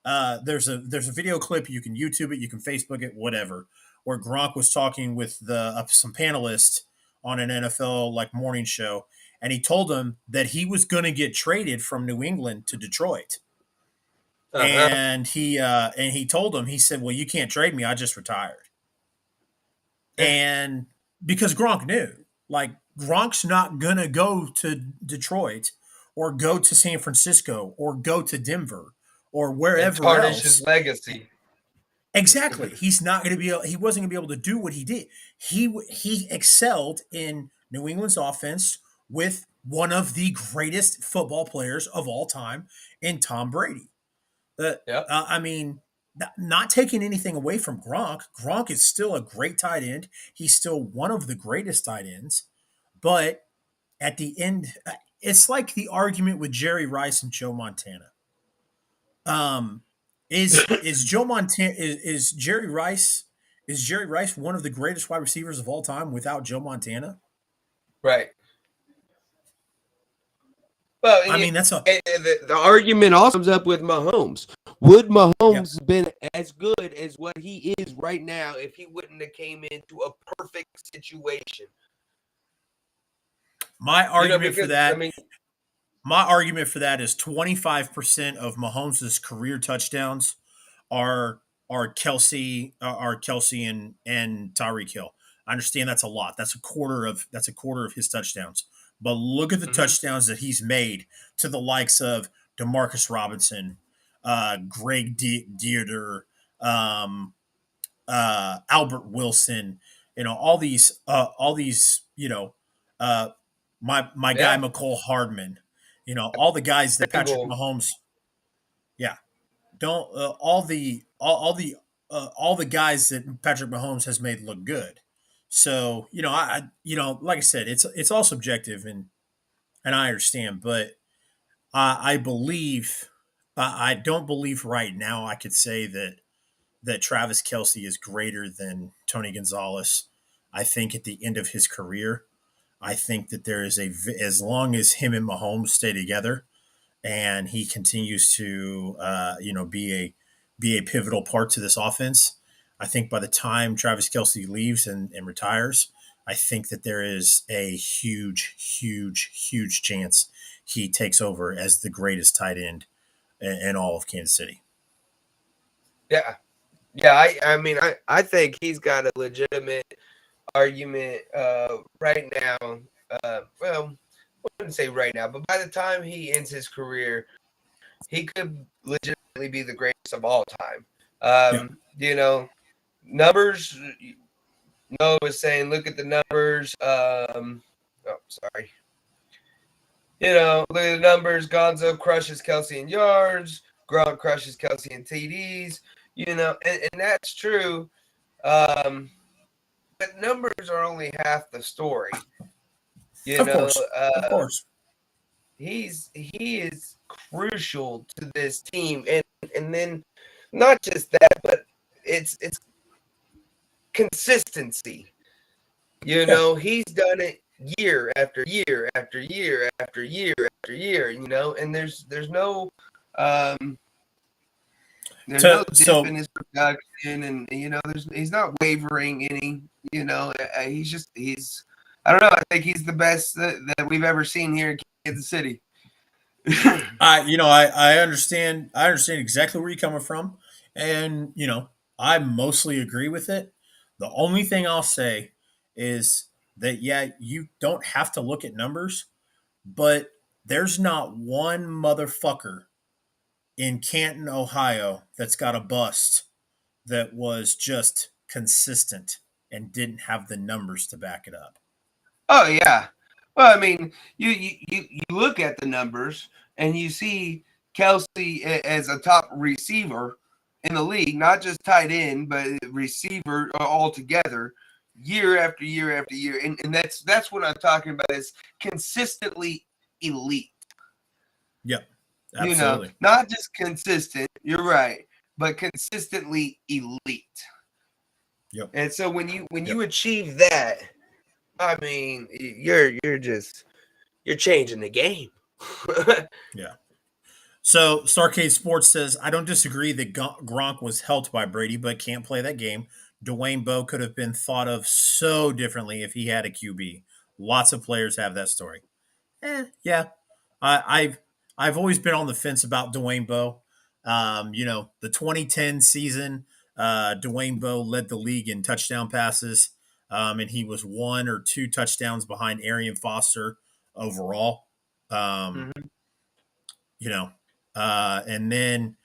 there's a video clip. You can YouTube it, you can Facebook it, whatever. Where Gronk was talking with some panelists on an NFL like morning show, and he told them that he was going to get traded from New England to Detroit. And he told him, he said, "Well, you can't trade me. I just retired." And because Gronk knew, like Gronk's not gonna go to Detroit or go to San Francisco or go to Denver or wherever else. His legacy. Exactly. He's not going to be. He wasn't going to be able to do what he did. He excelled in New England's offense with one of the greatest football players of all time in Tom Brady. I mean, not taking anything away from Gronk. Gronk is still a great tight end. He's still one of the greatest tight ends. But at the end, it's like the argument with Jerry Rice and Joe Montana. Is Joe Montana is Jerry Rice one of the greatest wide receivers of all time without Joe Montana? Right. Well, I mean, that's the argument also comes up with Mahomes. Would Mahomes been as good as what he is right now if he wouldn't have came into a perfect situation? My argument for that is 25% of Mahomes' career touchdowns are Kelsey and Tyreek Hill. I understand that's a lot. That's a quarter of his touchdowns. But look at the touchdowns that he's made to the likes of Demarcus Robinson, Greg Dieter, Albert Wilson. All these. My guy McCole Hardman. All the guys that Patrick Mahomes. Yeah, don't all the guys that Patrick Mahomes has made look good. So like I said, it's all subjective, and I understand, but I believe I don't believe right now I could say that Travis Kelce is greater than Tony Gonzalez. I think at the end of his career, I think that there is as long as him and Mahomes stay together, and he continues to be a pivotal part to this offense. I think by the time Travis Kelce leaves and retires, I think that there is a huge chance he takes over as the greatest tight end in all of Kansas City. Yeah, Yeah, I mean, I think he's got a legitimate argument right now. Well, I wouldn't say right now, but by the time he ends his career, he could legitimately be the greatest of all time. Yeah. Numbers. Noah was saying, look at the numbers. Oh, sorry. Look at the numbers. Gonzo crushes Kelsey in yards. Gronk crushes Kelsey in TDs. And that's true. But numbers are only half the story. Of course. Of course. He is crucial to this team, and then not just that, but it's consistency. He's done it year after year after year after year after year. And there's no dip in his production, and he's not wavering any. He's I don't know. I think he's the best that we've ever seen here in Kansas City. I understand. I understand exactly where you're coming from, and I mostly agree with it. The only thing I'll say is that you don't have to look at numbers, but there's not one motherfucker in Canton, Ohio, that's got a bust that was just consistent and didn't have the numbers to back it up. Oh yeah. Well, I mean, you look at the numbers and you see Kelsey as a top receiver in the league, not just tight end, but receiver altogether, year after year after year, and that's what I'm talking about is consistently elite. Yep, absolutely. Not just consistent. You're right, but consistently elite. Yep. And so when you achieve that, I mean, you're changing the game. Yeah. So Starcade Sports says, I don't disagree that Gronk was helped by Brady, but can't play that game. Dwayne Bowe could have been thought of so differently if he had a QB. Lots of players have that story. Yeah. I've always been on the fence about Dwayne Bowe. The 2010 season, Dwayne Bowe led the league in touchdown passes, and he was 1 or 2 touchdowns behind Arian Foster overall. Mm-hmm. And then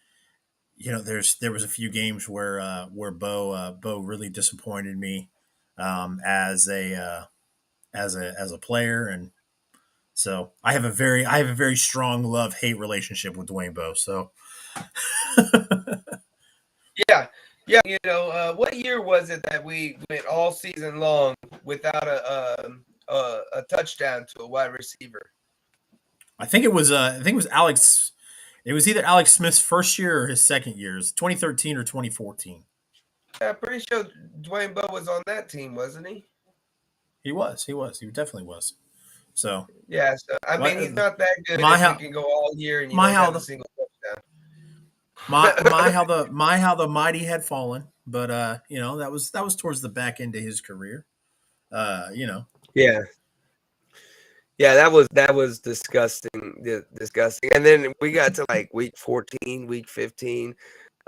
there was a few games where Bo really disappointed me as a player, and so I have a very strong love-hate relationship with Dwayne Bowe. So Yeah. What year was it that we went all season long without a touchdown to a wide receiver? I think it was Alex. It was either Alex Smith's first year or his second year. It was 2013 or 2014. Yeah, I'm pretty sure Dwayne Bowe was on that team, wasn't he? He was. He definitely was. So yeah. So I mean, he's not that good my if how, you can go all year and you my don't how have the a single touchdown. how the mighty had fallen, but that was towards the back end of his career. Yeah. Yeah, that was disgusting. Disgusting. And then we got to like week 14, week 15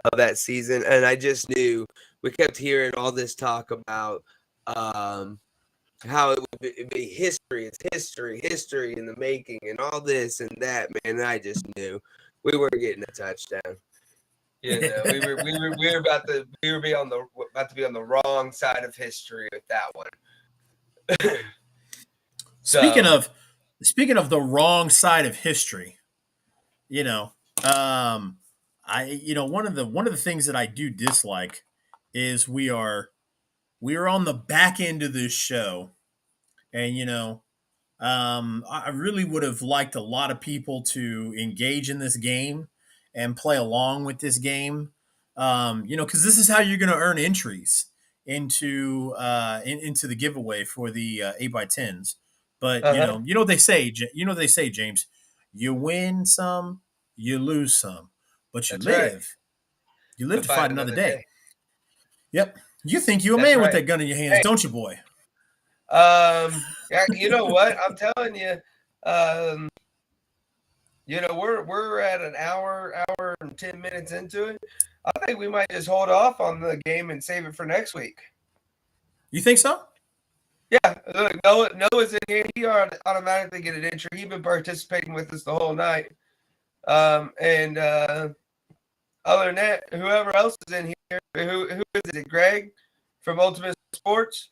of that season, and I just knew we kept hearing all this talk about how it would be history. It's history in the making, and all this and that. Man, and I just knew we weren't getting a touchdown. We were about to be on the wrong side of history with that one. Speaking of the wrong side of history, one of the things that I do dislike is we are on the back end of this show, and I really would have liked a lot of people to engage in this game and play along with this game. Because this is how you're going to earn entries into into the giveaway for the 8x10s. But what they say. James. You win some, you lose some, but you That's right. live. You live to fight another day. Yep. You think you're a That's man right. with that gun in your hands, don't you, boy? Yeah, you know what? I'm telling you, we're at an hour and 10 minutes into it. I think we might just hold off on the game and save it for next week. You think so? Yeah, look, Noah's in here. He automatically get an entry. He's been participating with us the whole night. And other than that, whoever else is in here, who is it? Greg from Ultimate Sports.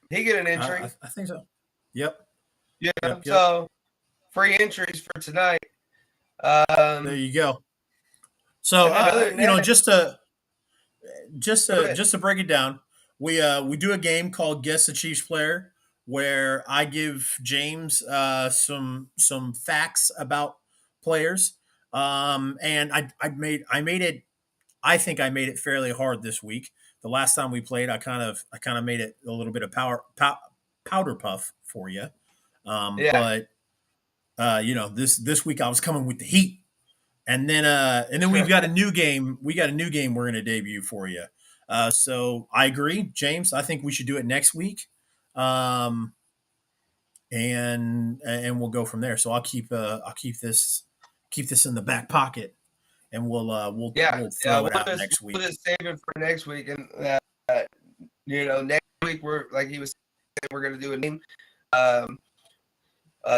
He get an entry. I think so. Yep. Yeah. Yep. So free entries for tonight. There you go. So just to break it down, we do a game called Guess the Chiefs Player, where I give James some facts about players, and I made it. I think I made it fairly hard this week. The last time we played, I kind of made it a little bit of powder puff for you, Yeah. but this week I was coming with the heat. And then we've got a new game. We got a new game we're going to debut for you. So I agree, James. I think we should do it next week, and we'll go from there. So I'll keep this in the back pocket, and we'll throw it out next week. We'll just save it for next week, and next week we're like he was saying, we're going to do a game,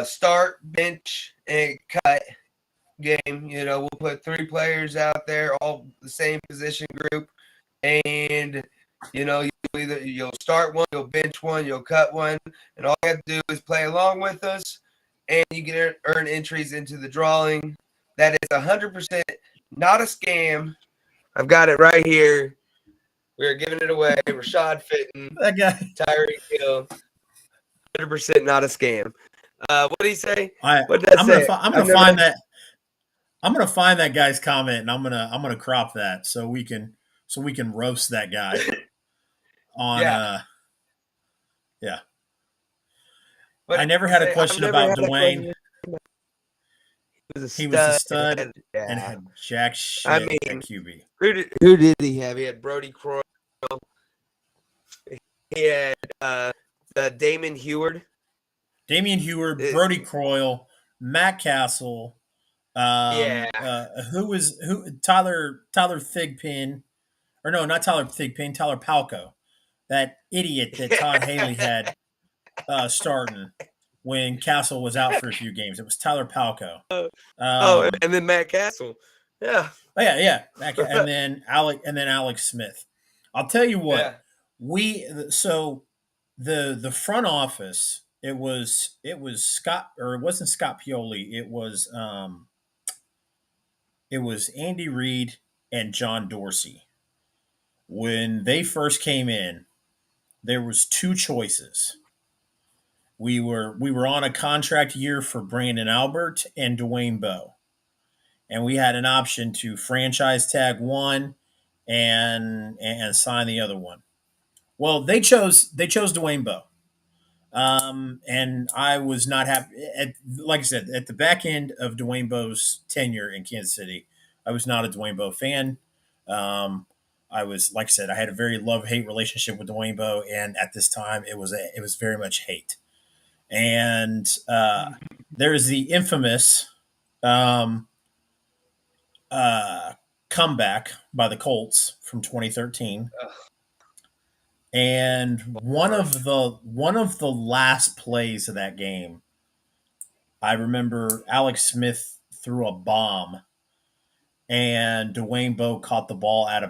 start, bench, and cut game. We'll put 3 players out there, all the same position group, and you'll start one, you'll bench one, you'll cut one, and all you have to do is play along with us, and you can earn entries into the drawing. That is 100% not a scam. I've got it right here. We're giving it away. Rashad Fitton, That guy, Tyreek Hill, 100% not a scam. What did he say? I'm gonna find that. I'm gonna find that guy's comment, and I'm gonna crop that so we can roast that guy on. Yeah. But I never had a question about Dwayne. He was a stud and had jack shit at QB. Who did he have? He had Brody Croyle. He had Damon Heward. Brody Croyle, Matt Castle. Who Tyler Thigpen, or no, not Tyler Thigpen, Tyler Palco, that idiot that Todd Haley had starting when Castle was out for a few games. It was Tyler Palco. And then Matt Castle. Yeah. Yeah. And then Alex Smith. I'll tell you what, the front office, it was Scott, or it wasn't Scott Pioli, it was Andy Reid and John Dorsey. When they first came in, there was 2 choices. We were on a contract year for Brandon Albert and Dwayne Bowe, and we had an option to franchise tag one and sign the other one. Well, they chose Dwayne Bowe. And I was not happy. Like I said, at the back end of Dwayne Bowe's tenure in Kansas City, I was not a Dwayne Bowe fan. I was, like I said, I had a very love-hate relationship with Dwayne Bowe, and at this time, it was very much hate. And there is the infamous comeback by the Colts from 2013. And one of the last plays of that game, I remember Alex Smith threw a bomb, and Dwayne Bowe caught the ball out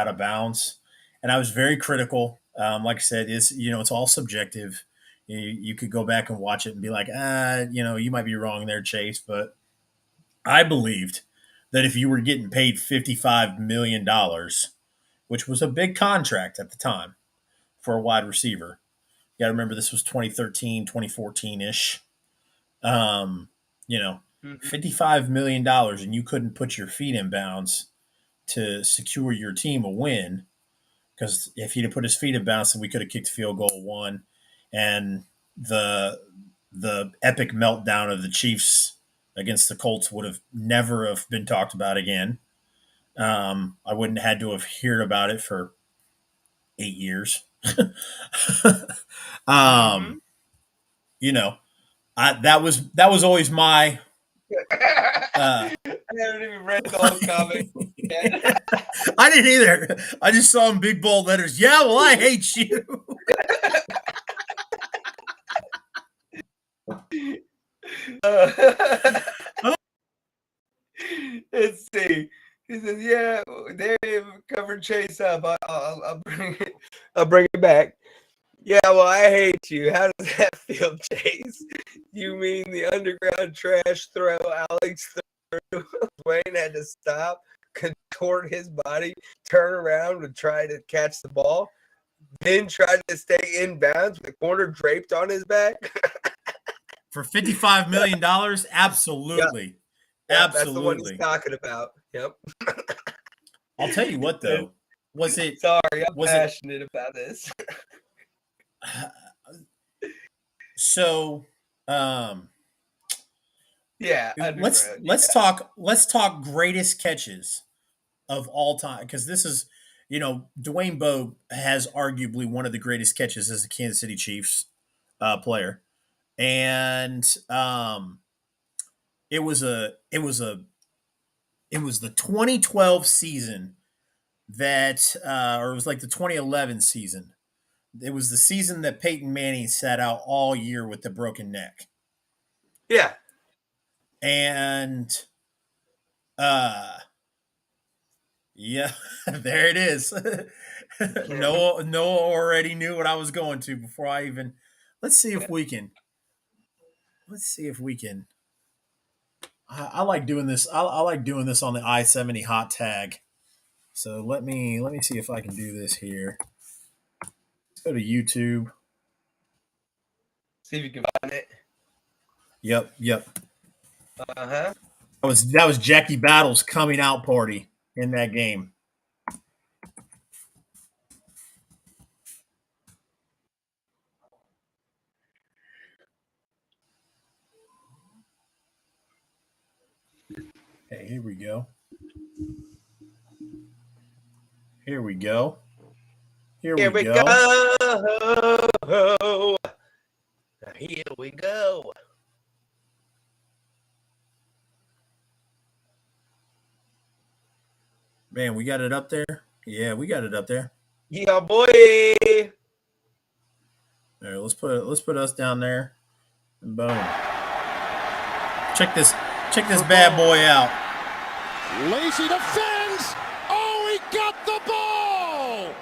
of bounds, and I was very critical. Like I said, it's all subjective. You could go back and watch it and be like, you might be wrong there, Chase, but I believed that if you were getting paid $55 million, which was a big contract at the time for a wide receiver. You got to remember this was 2013, 2014-ish. $55 million, and you couldn't put your feet in bounds to secure your team a win, because if he'd have put his feet in bounds, then we could have kicked a field goal, won, and the epic meltdown of the Chiefs against the Colts would have never have been talked about again. I wouldn't have had to have heard about it for 8 years. That was always my I haven't even read the whole comic yet. I didn't either. I just saw in big bold letters. Yeah, well, I hate you. Let's see. He says, "Yeah, they covered Chase up. I'll bring it back." Yeah, well, I hate you. How does that feel, Chase? You mean the underground trash throw Alex threw? Wayne had to stop, contort his body, turn around, and try to catch the ball. Then tried to stay in bounds with the corner draped on his back. For $55 million? Absolutely. Yep, that's the one he's Absolutely. talking about. Yep. I'll tell you what, though. Sorry, I'm passionate about this. So, yeah, let's talk greatest catches of all time, because this is, Dwayne Bowe has arguably one of the greatest catches as a Kansas City Chiefs player, and it was the 2012 season that, or it was like the 2011 season. It was the season that Peyton Manning sat out all year with the broken neck. Yeah. And yeah, there it is. Noah already knew what I was going to before I even. Let's see if we can. I like doing this. I like doing this on the I-70 hot tag. So let me see if I can do this here. Let's go to YouTube. See if you can find it. Yep. Uh-huh. That was Jackie Battle's coming out party in that game. Hey, here we go. Here we go. Here we go. Here we go. Man, we got it up there. Yeah, we got it up there. Yeah, boy. All right, let's put us down there. And boom. Check this bad boy out. Lacy defends. Oh, he got the ball.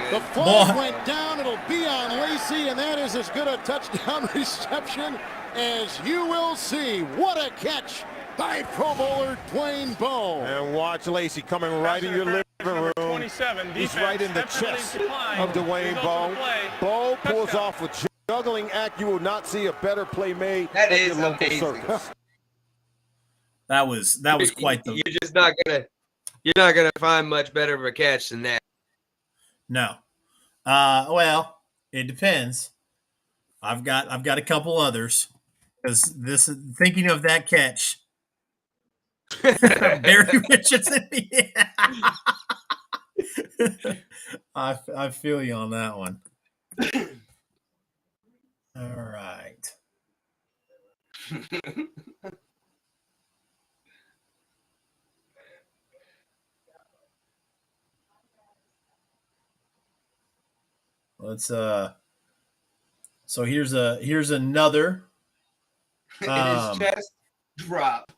The flag went down. It'll be on Lacy, and that is as good a touchdown reception as you will see. What a catch by Pro Bowler Dwayne Bowe. And watch Lacy coming right in your living room. 27, He's right in the chest of Dwayne Bowe. Bowe pulls off a juggling act. You will not see a better play made That at is your local amazing. circus. That was quite the. You're not gonna find much better of a catch than that. No. Well, it depends. I've got a couple others, because this is thinking of that catch. Barry Richardson. Yeah. I feel you on that one. All right. Let's so here's another In his chest drop.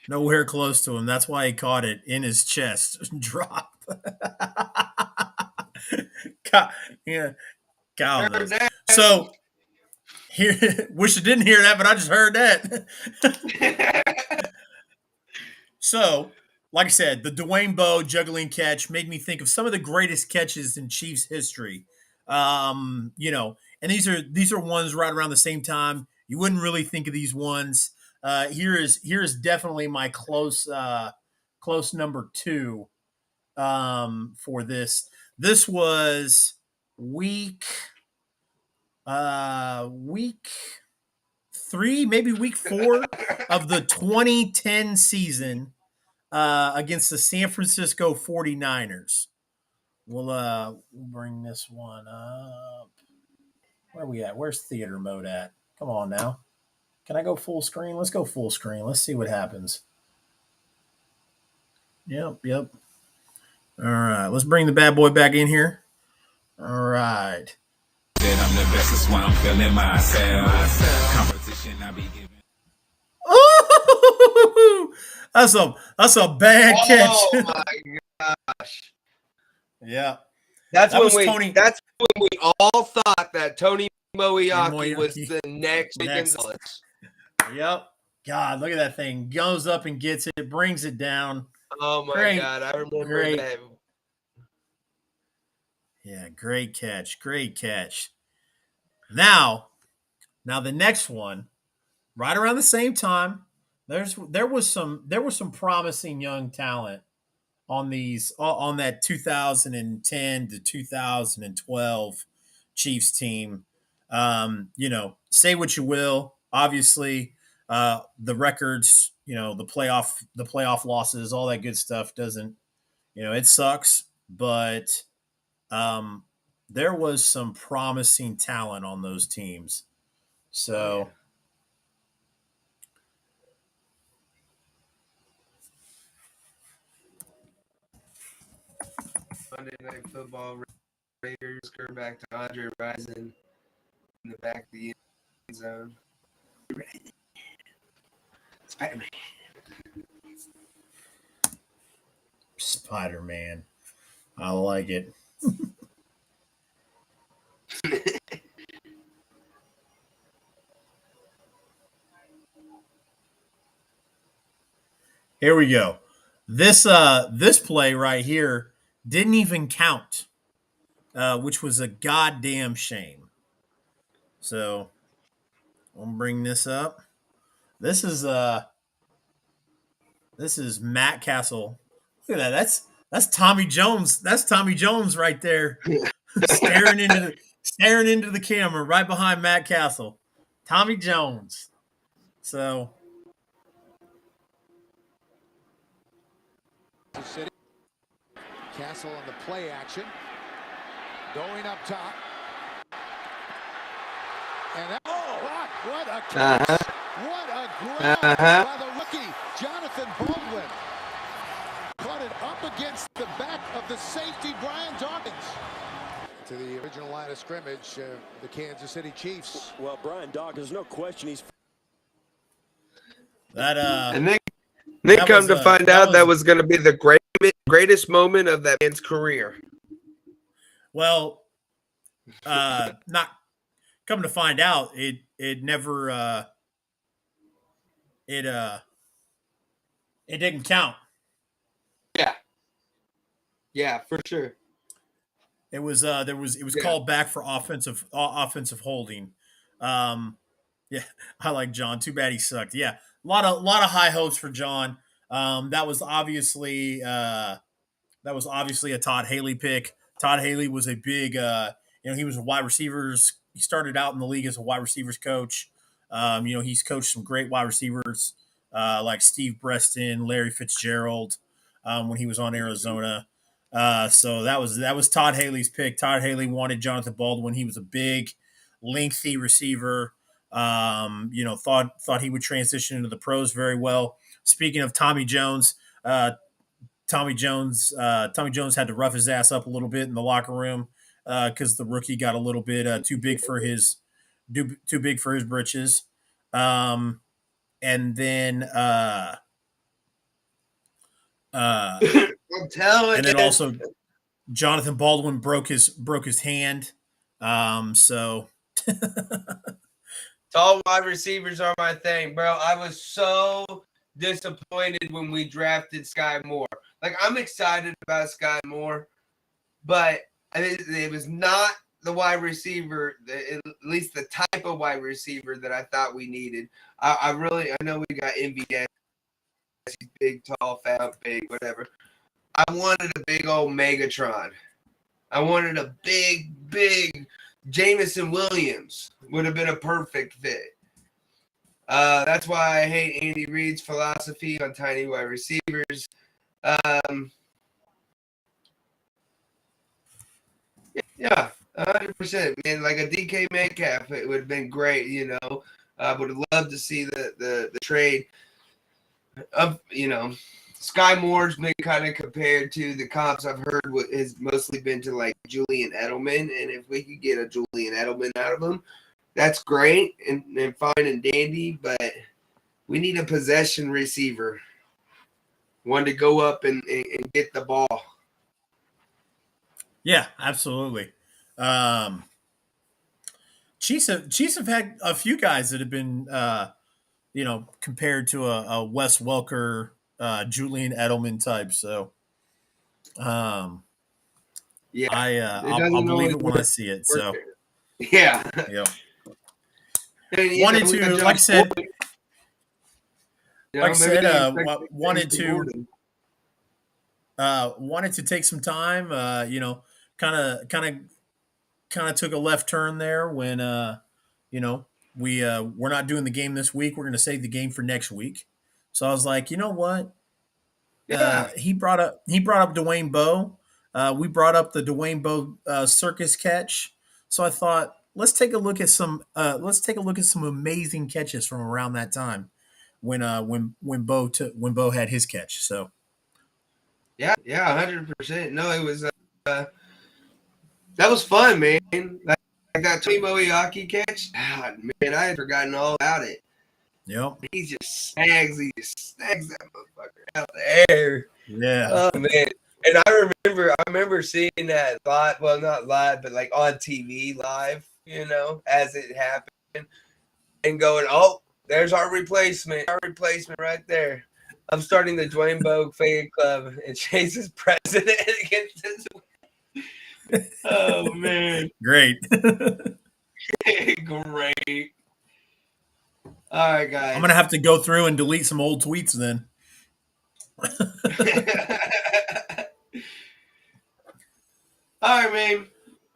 nowhere close to him. That's why he caught it in his chest drop. Yeah, God. So here, wish I didn't hear that, but I just heard that. So, like I said, the Dwayne Bowe juggling catch made me think of some of the greatest catches in Chiefs history. And these are ones right around the same time. You wouldn't really think of these ones. Here is definitely my close number 2 for this. This was week 3, maybe week 4 of the 2010 season against the San Francisco 49ers. We'll bring this one up. Where are we at? Where's theater mode at? Come on now. Can I go full screen? Let's go full screen. Let's see what happens. Yep. All right. Let's bring the bad boy back in here. All right. I'm the best, that's why I'm feeling myself. Competition I be giving. Ooh, that's a bad catch. Oh my gosh. Yeah. That's That when was Tony. That's when we all thought that Tony Moeaki was Moeaki. the next Gonzalez. Yep. God, look at that thing. Goes up and gets it, brings it down. Oh my God, I remember that. Yeah, great catch. Great catch. Now the next one, right around the same time, there was some promising young talent on that 2010 to 2012 Chiefs team. Say what you will. Obviously, the records, the playoff losses, all that good stuff doesn't, it sucks. But there was some promising talent on those teams. So. Monday Night Football, Raiders go back to Andre Rison in the back of the end zone. Spider-Man. I like it. Here we go. This play right here didn't even count, which was a goddamn shame. So I'll bring this up. This is Matt Castle. Look at that. That's Tommy Jones. That's Tommy Jones right there, staring into the camera right behind Matt Castle. Tommy Jones. So. City. Castle on the play action. Going up top. And that, what a catch. What a grab by the rookie, Jonathan Baldwin. Caught it up against the back of the safety, Brian Dawkins. To the original line of scrimmage, the Kansas City Chiefs. Well, Brian Dawkins, no question, he's That and then come to find out that was going to be the greatest moment of that man's career. Well, not come to find out, it never it didn't count. Yeah, for sure. It was called back for offensive holding. Yeah, I like John. Too bad he sucked. Yeah, a lot of high hopes for John. That was obviously a Todd Haley pick. Todd Haley was a big, he was a wide receivers. He started out in the league as a wide receivers coach. He's coached some great wide receivers like Steve Breston, Larry Fitzgerald when he was on Arizona. So that was Todd Haley's pick. Todd Haley wanted Jonathan Baldwin. He was a big, lengthy receiver. Thought he would transition into the pros very well. Speaking of Tommy Jones, Tommy Jones had to rough his ass up a little bit in the locker room because the rookie got a little bit too big for his britches. And then I'm telling and then also Jonathan Baldwin broke his hand. So tall wide receivers are my thing, bro. I was so disappointed when we drafted Sky Moore. Like, I'm excited about Sky Moore, but it was not the wide receiver, at least the type of wide receiver that I thought we needed. I know we got MVS. He's big, tall, fat, big, whatever. I wanted a big old Megatron. I wanted a big Jameson Williams. Would have been a perfect fit. That's why I hate Andy Reid's philosophy on tiny wide receivers. Yeah. 100%, man. Like a DK Metcalf, it would have been great. I would have loved to see the trade of Sky Moore's been kind of compared to the comps I've heard has mostly been to like Julian Edelman, and if we could get a Julian Edelman out of him, that's great and fine and dandy. But we need a possession receiver, one to go up and get the ball. Yeah, absolutely. Chiefs have had a few guys that have been compared to a Wes Welker, Julian Edelman type. So, Yeah, I'll believe it when I see it. So, yeah. And, wanted to, like I said, wanted to take some time. Kind of took a left turn there when we're not doing the game this week. We're going to save the game for next week. So I was like, you know what? Yeah. He brought up Dwayne Bowe. We brought up the Dwayne Bowe circus catch. So I thought, let's take a look at some amazing catches from around that time when Bowe had his catch. So yeah, 100%. No, it was that was fun, man. Like that Tony Moeaki catch. Man, I had forgotten all about it. Yep. He just snags that motherfucker out there. Yeah. Oh man. And I remember seeing that live, well not live, but like on TV live, as it happened, and going, oh, there's our replacement right there. I'm starting the Dwayne Bowe fan club, and Chase is president against this. Oh man. Great. Great. All right, guys. I'm gonna have to go through and delete some old tweets then. All right, man.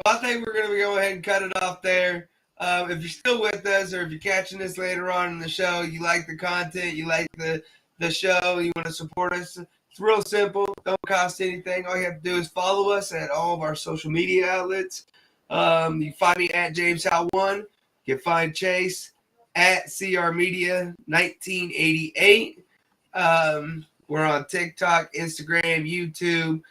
Well, I think we're going to go ahead and cut it off there. If you're still with us or if you're catching us later on in the show, you like the content, you like the show, you want to support us, it's real simple. Don't cost anything. All you have to do is follow us at all of our social media outlets. You can find me at Jaymes Howell 1. You can find Chase at CR Media 1988. We're on TikTok, Instagram, YouTube.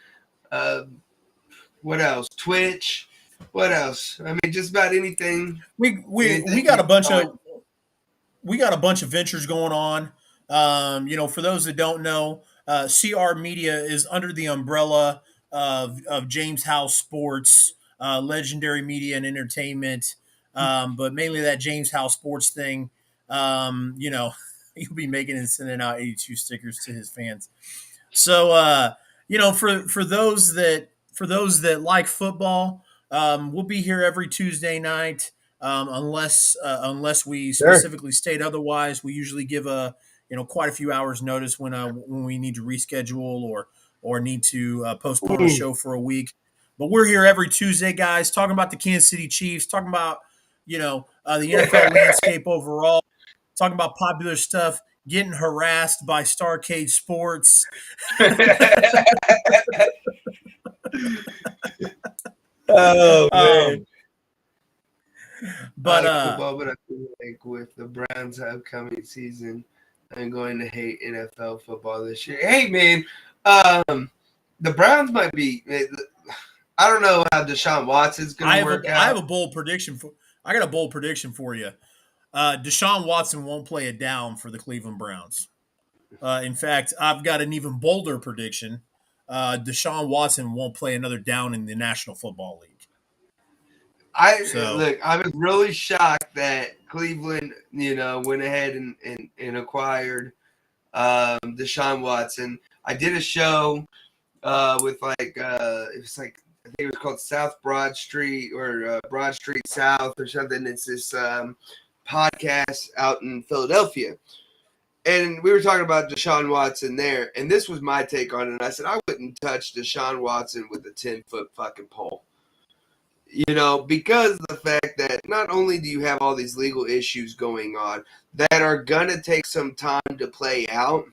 What else? Twitch. What else? I mean, just about anything. We got a bunch of ventures going on. For those that don't know, CR Media is under the umbrella of Jaymes Howell Sports, Legendary Media and Entertainment, but mainly that Jaymes Howell Sports thing. He'll be making and sending out 82 stickers to his fans. So, for those that like football, we'll be here every Tuesday night. Unless we specifically state otherwise, we usually give quite a few hours notice when we need to reschedule or need to postpone a show for a week. But we're here every Tuesday, guys, talking about the Kansas City Chiefs, talking about the NFL landscape overall, talking about popular stuff, getting harassed by Starcade Sports. Oh man. But I feel like with the Browns' upcoming season, I'm going to hate NFL football this year. Hey man, the Browns might be. I don't know how Deshaun Watson's going to work out. I have a bold prediction I got a bold prediction for you. Deshaun Watson won't play it down for the Cleveland Browns. In fact, I've got an even bolder prediction. Deshaun Watson won't play another down in the National Football League. I was really shocked that Cleveland, went ahead and acquired Deshaun Watson. I did a show with I think it was called South Broad Street or Broad Street South or something. It's this podcast out in Philadelphia. And we were talking about Deshaun Watson there. And this was my take on it. I said, I wouldn't touch Deshaun Watson with a 10-foot fucking pole. Because of the fact that not only do you have all these legal issues going on that are going to take some time to play out,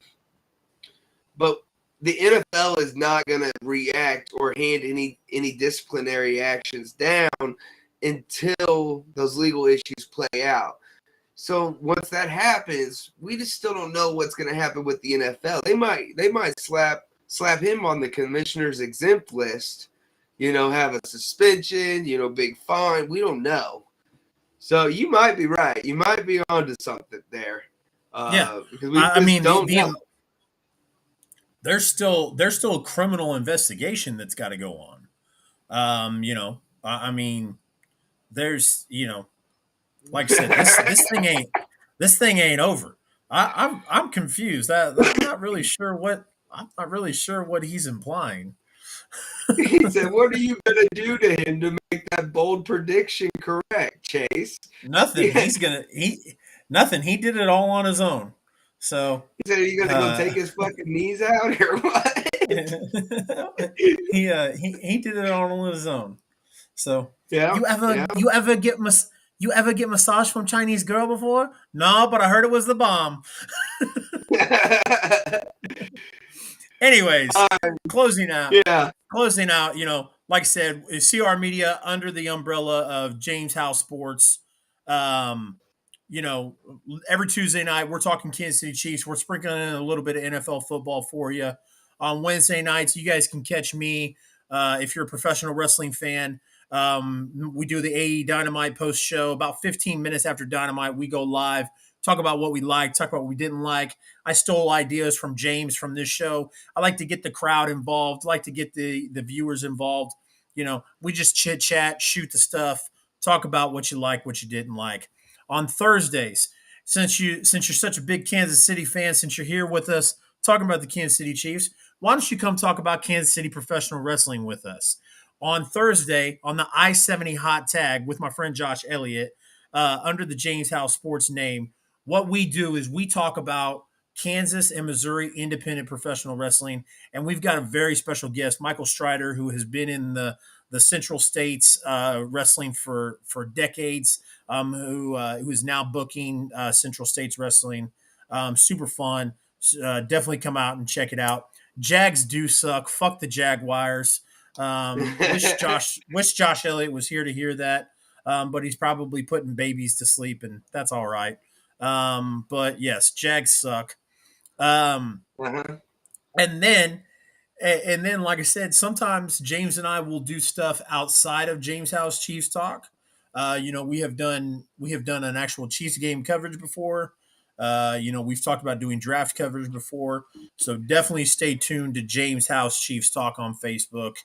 but the NFL is not going to react or hand any disciplinary actions down until those legal issues play out. So once that happens, we just still don't know what's going to happen with the NFL. They might slap him on the commissioner's exempt list, have a suspension, big fine. We don't know. So you might be right. You might be onto something there. Because we don't know. There's still a criminal investigation that's got to go on. There's like I said, this thing ain't over. I'm confused. I'm not really sure what he's implying. He said, "What are you gonna do to him to make that bold prediction correct, Chase?" Nothing. Nothing. He did it all on his own. So he said, "Are you gonna go take his fucking knees out or what?" he did it all on his own. So yeah. You ever get massage from Chinese girl before? No, but I heard it was the bomb. Anyways, closing out. Yeah. Closing out, like I said, CR Media under the umbrella of Jaymes Howell Sports. Every Tuesday night we're talking Kansas City Chiefs. We're sprinkling in a little bit of NFL football for you. On Wednesday nights, you guys can catch me if you're a professional wrestling fan. We do the AE Dynamite post show. About 15 minutes after Dynamite, we go live, talk about what we liked, talk about what we didn't like. I stole ideas from James from this show. I like to get the crowd involved, like to get the viewers involved. We just chit chat, shoot the stuff, talk about what you like, what you didn't like. On Thursdays, since you're such a big Kansas City fan, since you're here with us talking about the Kansas City Chiefs, why don't you come talk about Kansas City professional wrestling with us? On Thursday, on the I-70 hot tag with my friend Josh Elliott, under the Jaymes Howell Sports name, what we do is we talk about Kansas and Missouri independent professional wrestling, and we've got a very special guest, Michael Strider, who has been in the Central States wrestling for decades, who is now booking Central States wrestling. Super fun. Definitely come out and check it out. Jags do suck. Fuck the Jaguars. Wish Josh Elliott was here to hear that, but he's probably putting babies to sleep, and that's all right. But yes, Jags suck. And then, like I said, sometimes James and I will do stuff outside of Jaymes Howell's Chiefs talk. We have done an actual Chiefs game coverage before. We've talked about doing draft coverage before. So definitely stay tuned to Jaymes Howell's Chiefs talk on Facebook,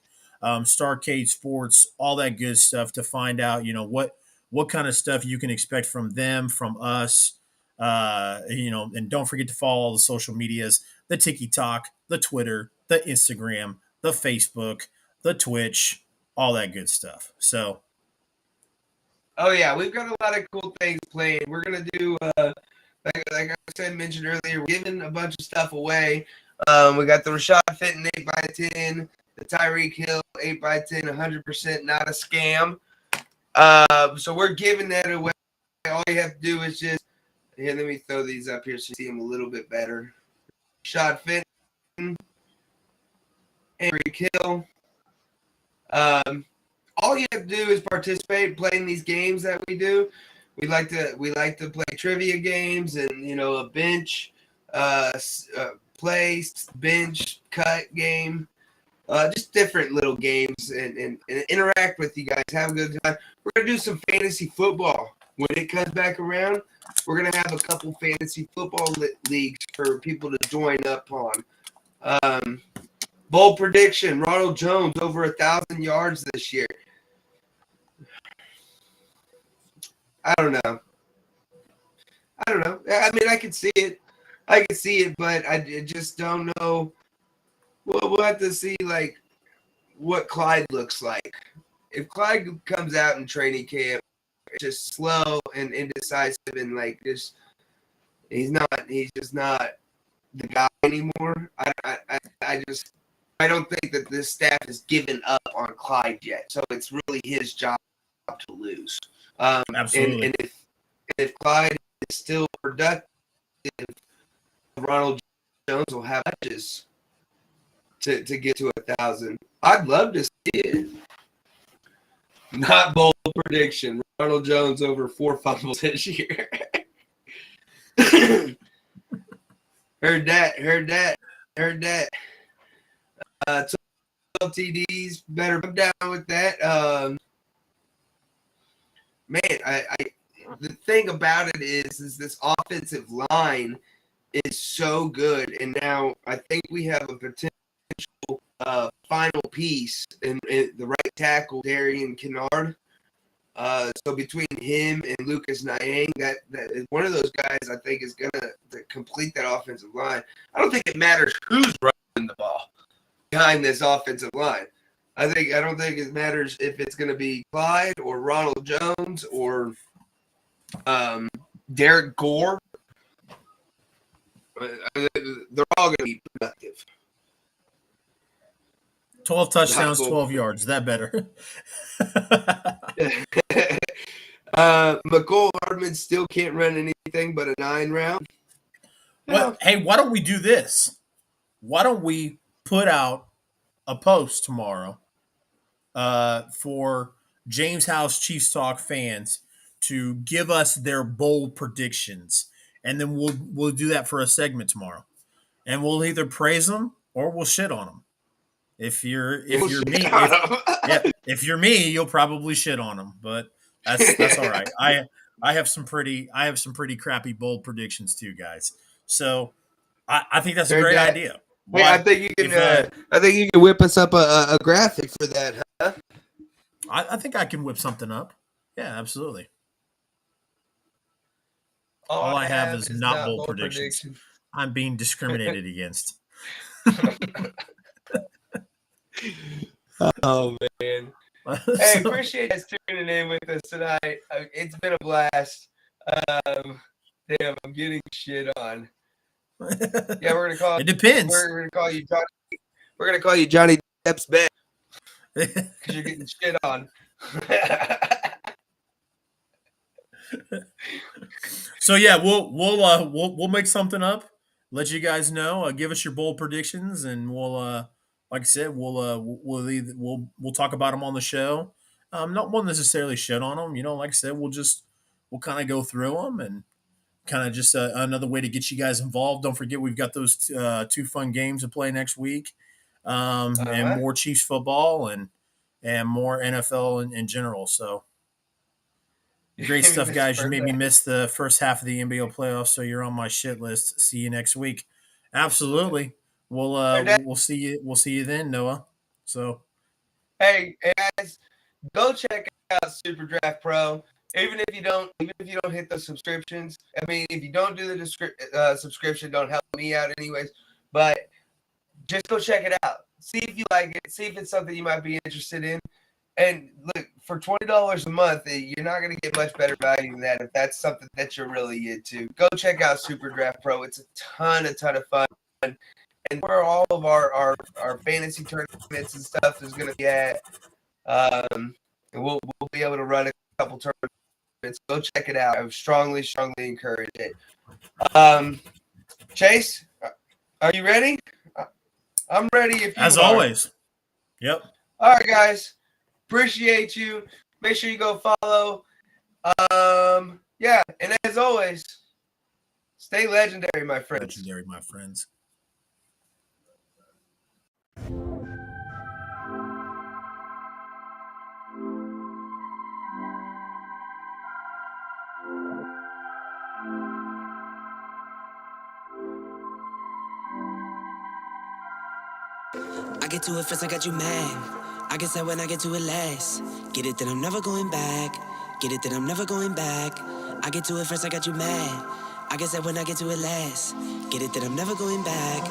Starcade Sports, all that good stuff to find out, what kind of stuff you can expect from them, from us. And don't forget to follow all the social medias, the TikTok, the Twitter, the Instagram, the Facebook, the Twitch, all that good stuff. So. Oh yeah, we've got a lot of cool things planned. We're going to do, like I mentioned earlier, we're giving a bunch of stuff away. We got the Rashad Fenton 8x10, the Tyreek Hill 8x10, 100% not a scam. So we're giving that away. All you have to do is just, here, let me throw these up here so you see them a little bit better. Rashad Fenton, Tyreek Hill. All you have to do is participate, play in these games that we do. We like to play trivia games and a bench, place, bench, cut game, just different little games and interact with you guys. Have a good time. We're gonna do some fantasy football when it comes back around. We're gonna have a couple fantasy football leagues for people to join up on. Bold prediction: Ronald Jones over 1,000 yards this year. I don't know. I mean, I can see it. But I just don't know. We'll have to see, like, what Clyde looks like. If Clyde comes out in training camp, just slow and indecisive and, like, just he's just not the guy anymore. I don't think that this staff has given up on Clyde yet. So it's really his job to lose. Absolutely. And if Clyde is still productive, Ronald Jones will have touches. to get to 1,000. I'd love to see it. Not bold prediction. Ronald Jones over 4 fumbles this year. Heard that. 12 TDs. Better come down with that. The thing about it is this offensive line is so good, and now I think we have a potential final piece in the right tackle, Darian Kennard. So between him and Lucas Nyang, that is one of those guys I think is going to complete that offensive line. I don't think it matters who's running the ball behind this offensive line. I don't think it matters if it's going to be Clyde or Ronald Jones or Derek Gore. They're all going to be productive. 12 touchdowns, 12 yards. That better. McCole Hardman still can't run anything but a 9 round. Well, hey, why don't we do this? Why don't we put out a post tomorrow for Jaymes Howell Chiefs Talk fans to give us their bold predictions, and then we'll do that for a segment tomorrow, and we'll either praise them or we'll shit on them. If you're me, you'll probably shit on them, but that's all right. I have some pretty crappy bold predictions too, guys. So I think that's a great idea. Hey, I think you can whip us up a graphic for that, huh? I think I can whip something up. Yeah, absolutely. All I have is not bold predictions. I'm being discriminated against. Oh, man. Hey, appreciate you guys tuning in with us tonight. It's been a blast. Damn, I'm getting shit on. Yeah, we're gonna call it. Depends. We're gonna call you Johnny. We're gonna call you Johnny Depp's bed because you're getting shit on. So yeah, we'll make something up. Let you guys know. Give us your bold predictions, and we'll like I said, we'll talk about them on the show. Won't necessarily shit on them, Like I said, we'll kind of go through them and kind of just another way to get you guys involved. Don't forget we've got those 2 fun games to play next week, and more Chiefs football and more NFL in general. So great stuff, guys. You made me miss the first half of the NBL playoffs, so you're on my shit list. See you next week. Absolutely. We'll see you. We'll see you then, Noah. So, hey guys, go check out Super Draft Pro. Even if you don't hit the subscriptions. I mean, if you don't do the subscription, don't help me out anyways. But just go check it out. See if you like it. See if it's something you might be interested in. And look, for $20 a month, you're not going to get much better value than that if that's something that you're really into. Go check out Super Draft Pro. It's a ton of fun. And where all of our fantasy tournaments and stuff is going to be at. And we'll be able to run a couple tournaments. Go check it out. I would strongly encourage it. Chase, are you ready? I'm ready if you As are. Always. Yep. All right, guys. Appreciate you. Make sure you go follow. Yeah, and as always, stay legendary, my friends. Legendary, my friends. I get to it first, I got you mad. I guess that when I get to it last. Get it, then I'm never going back. Get it, then I'm never going back. I get to it first, I got you mad. I guess that when I get to it last. Get it, then I'm never going back.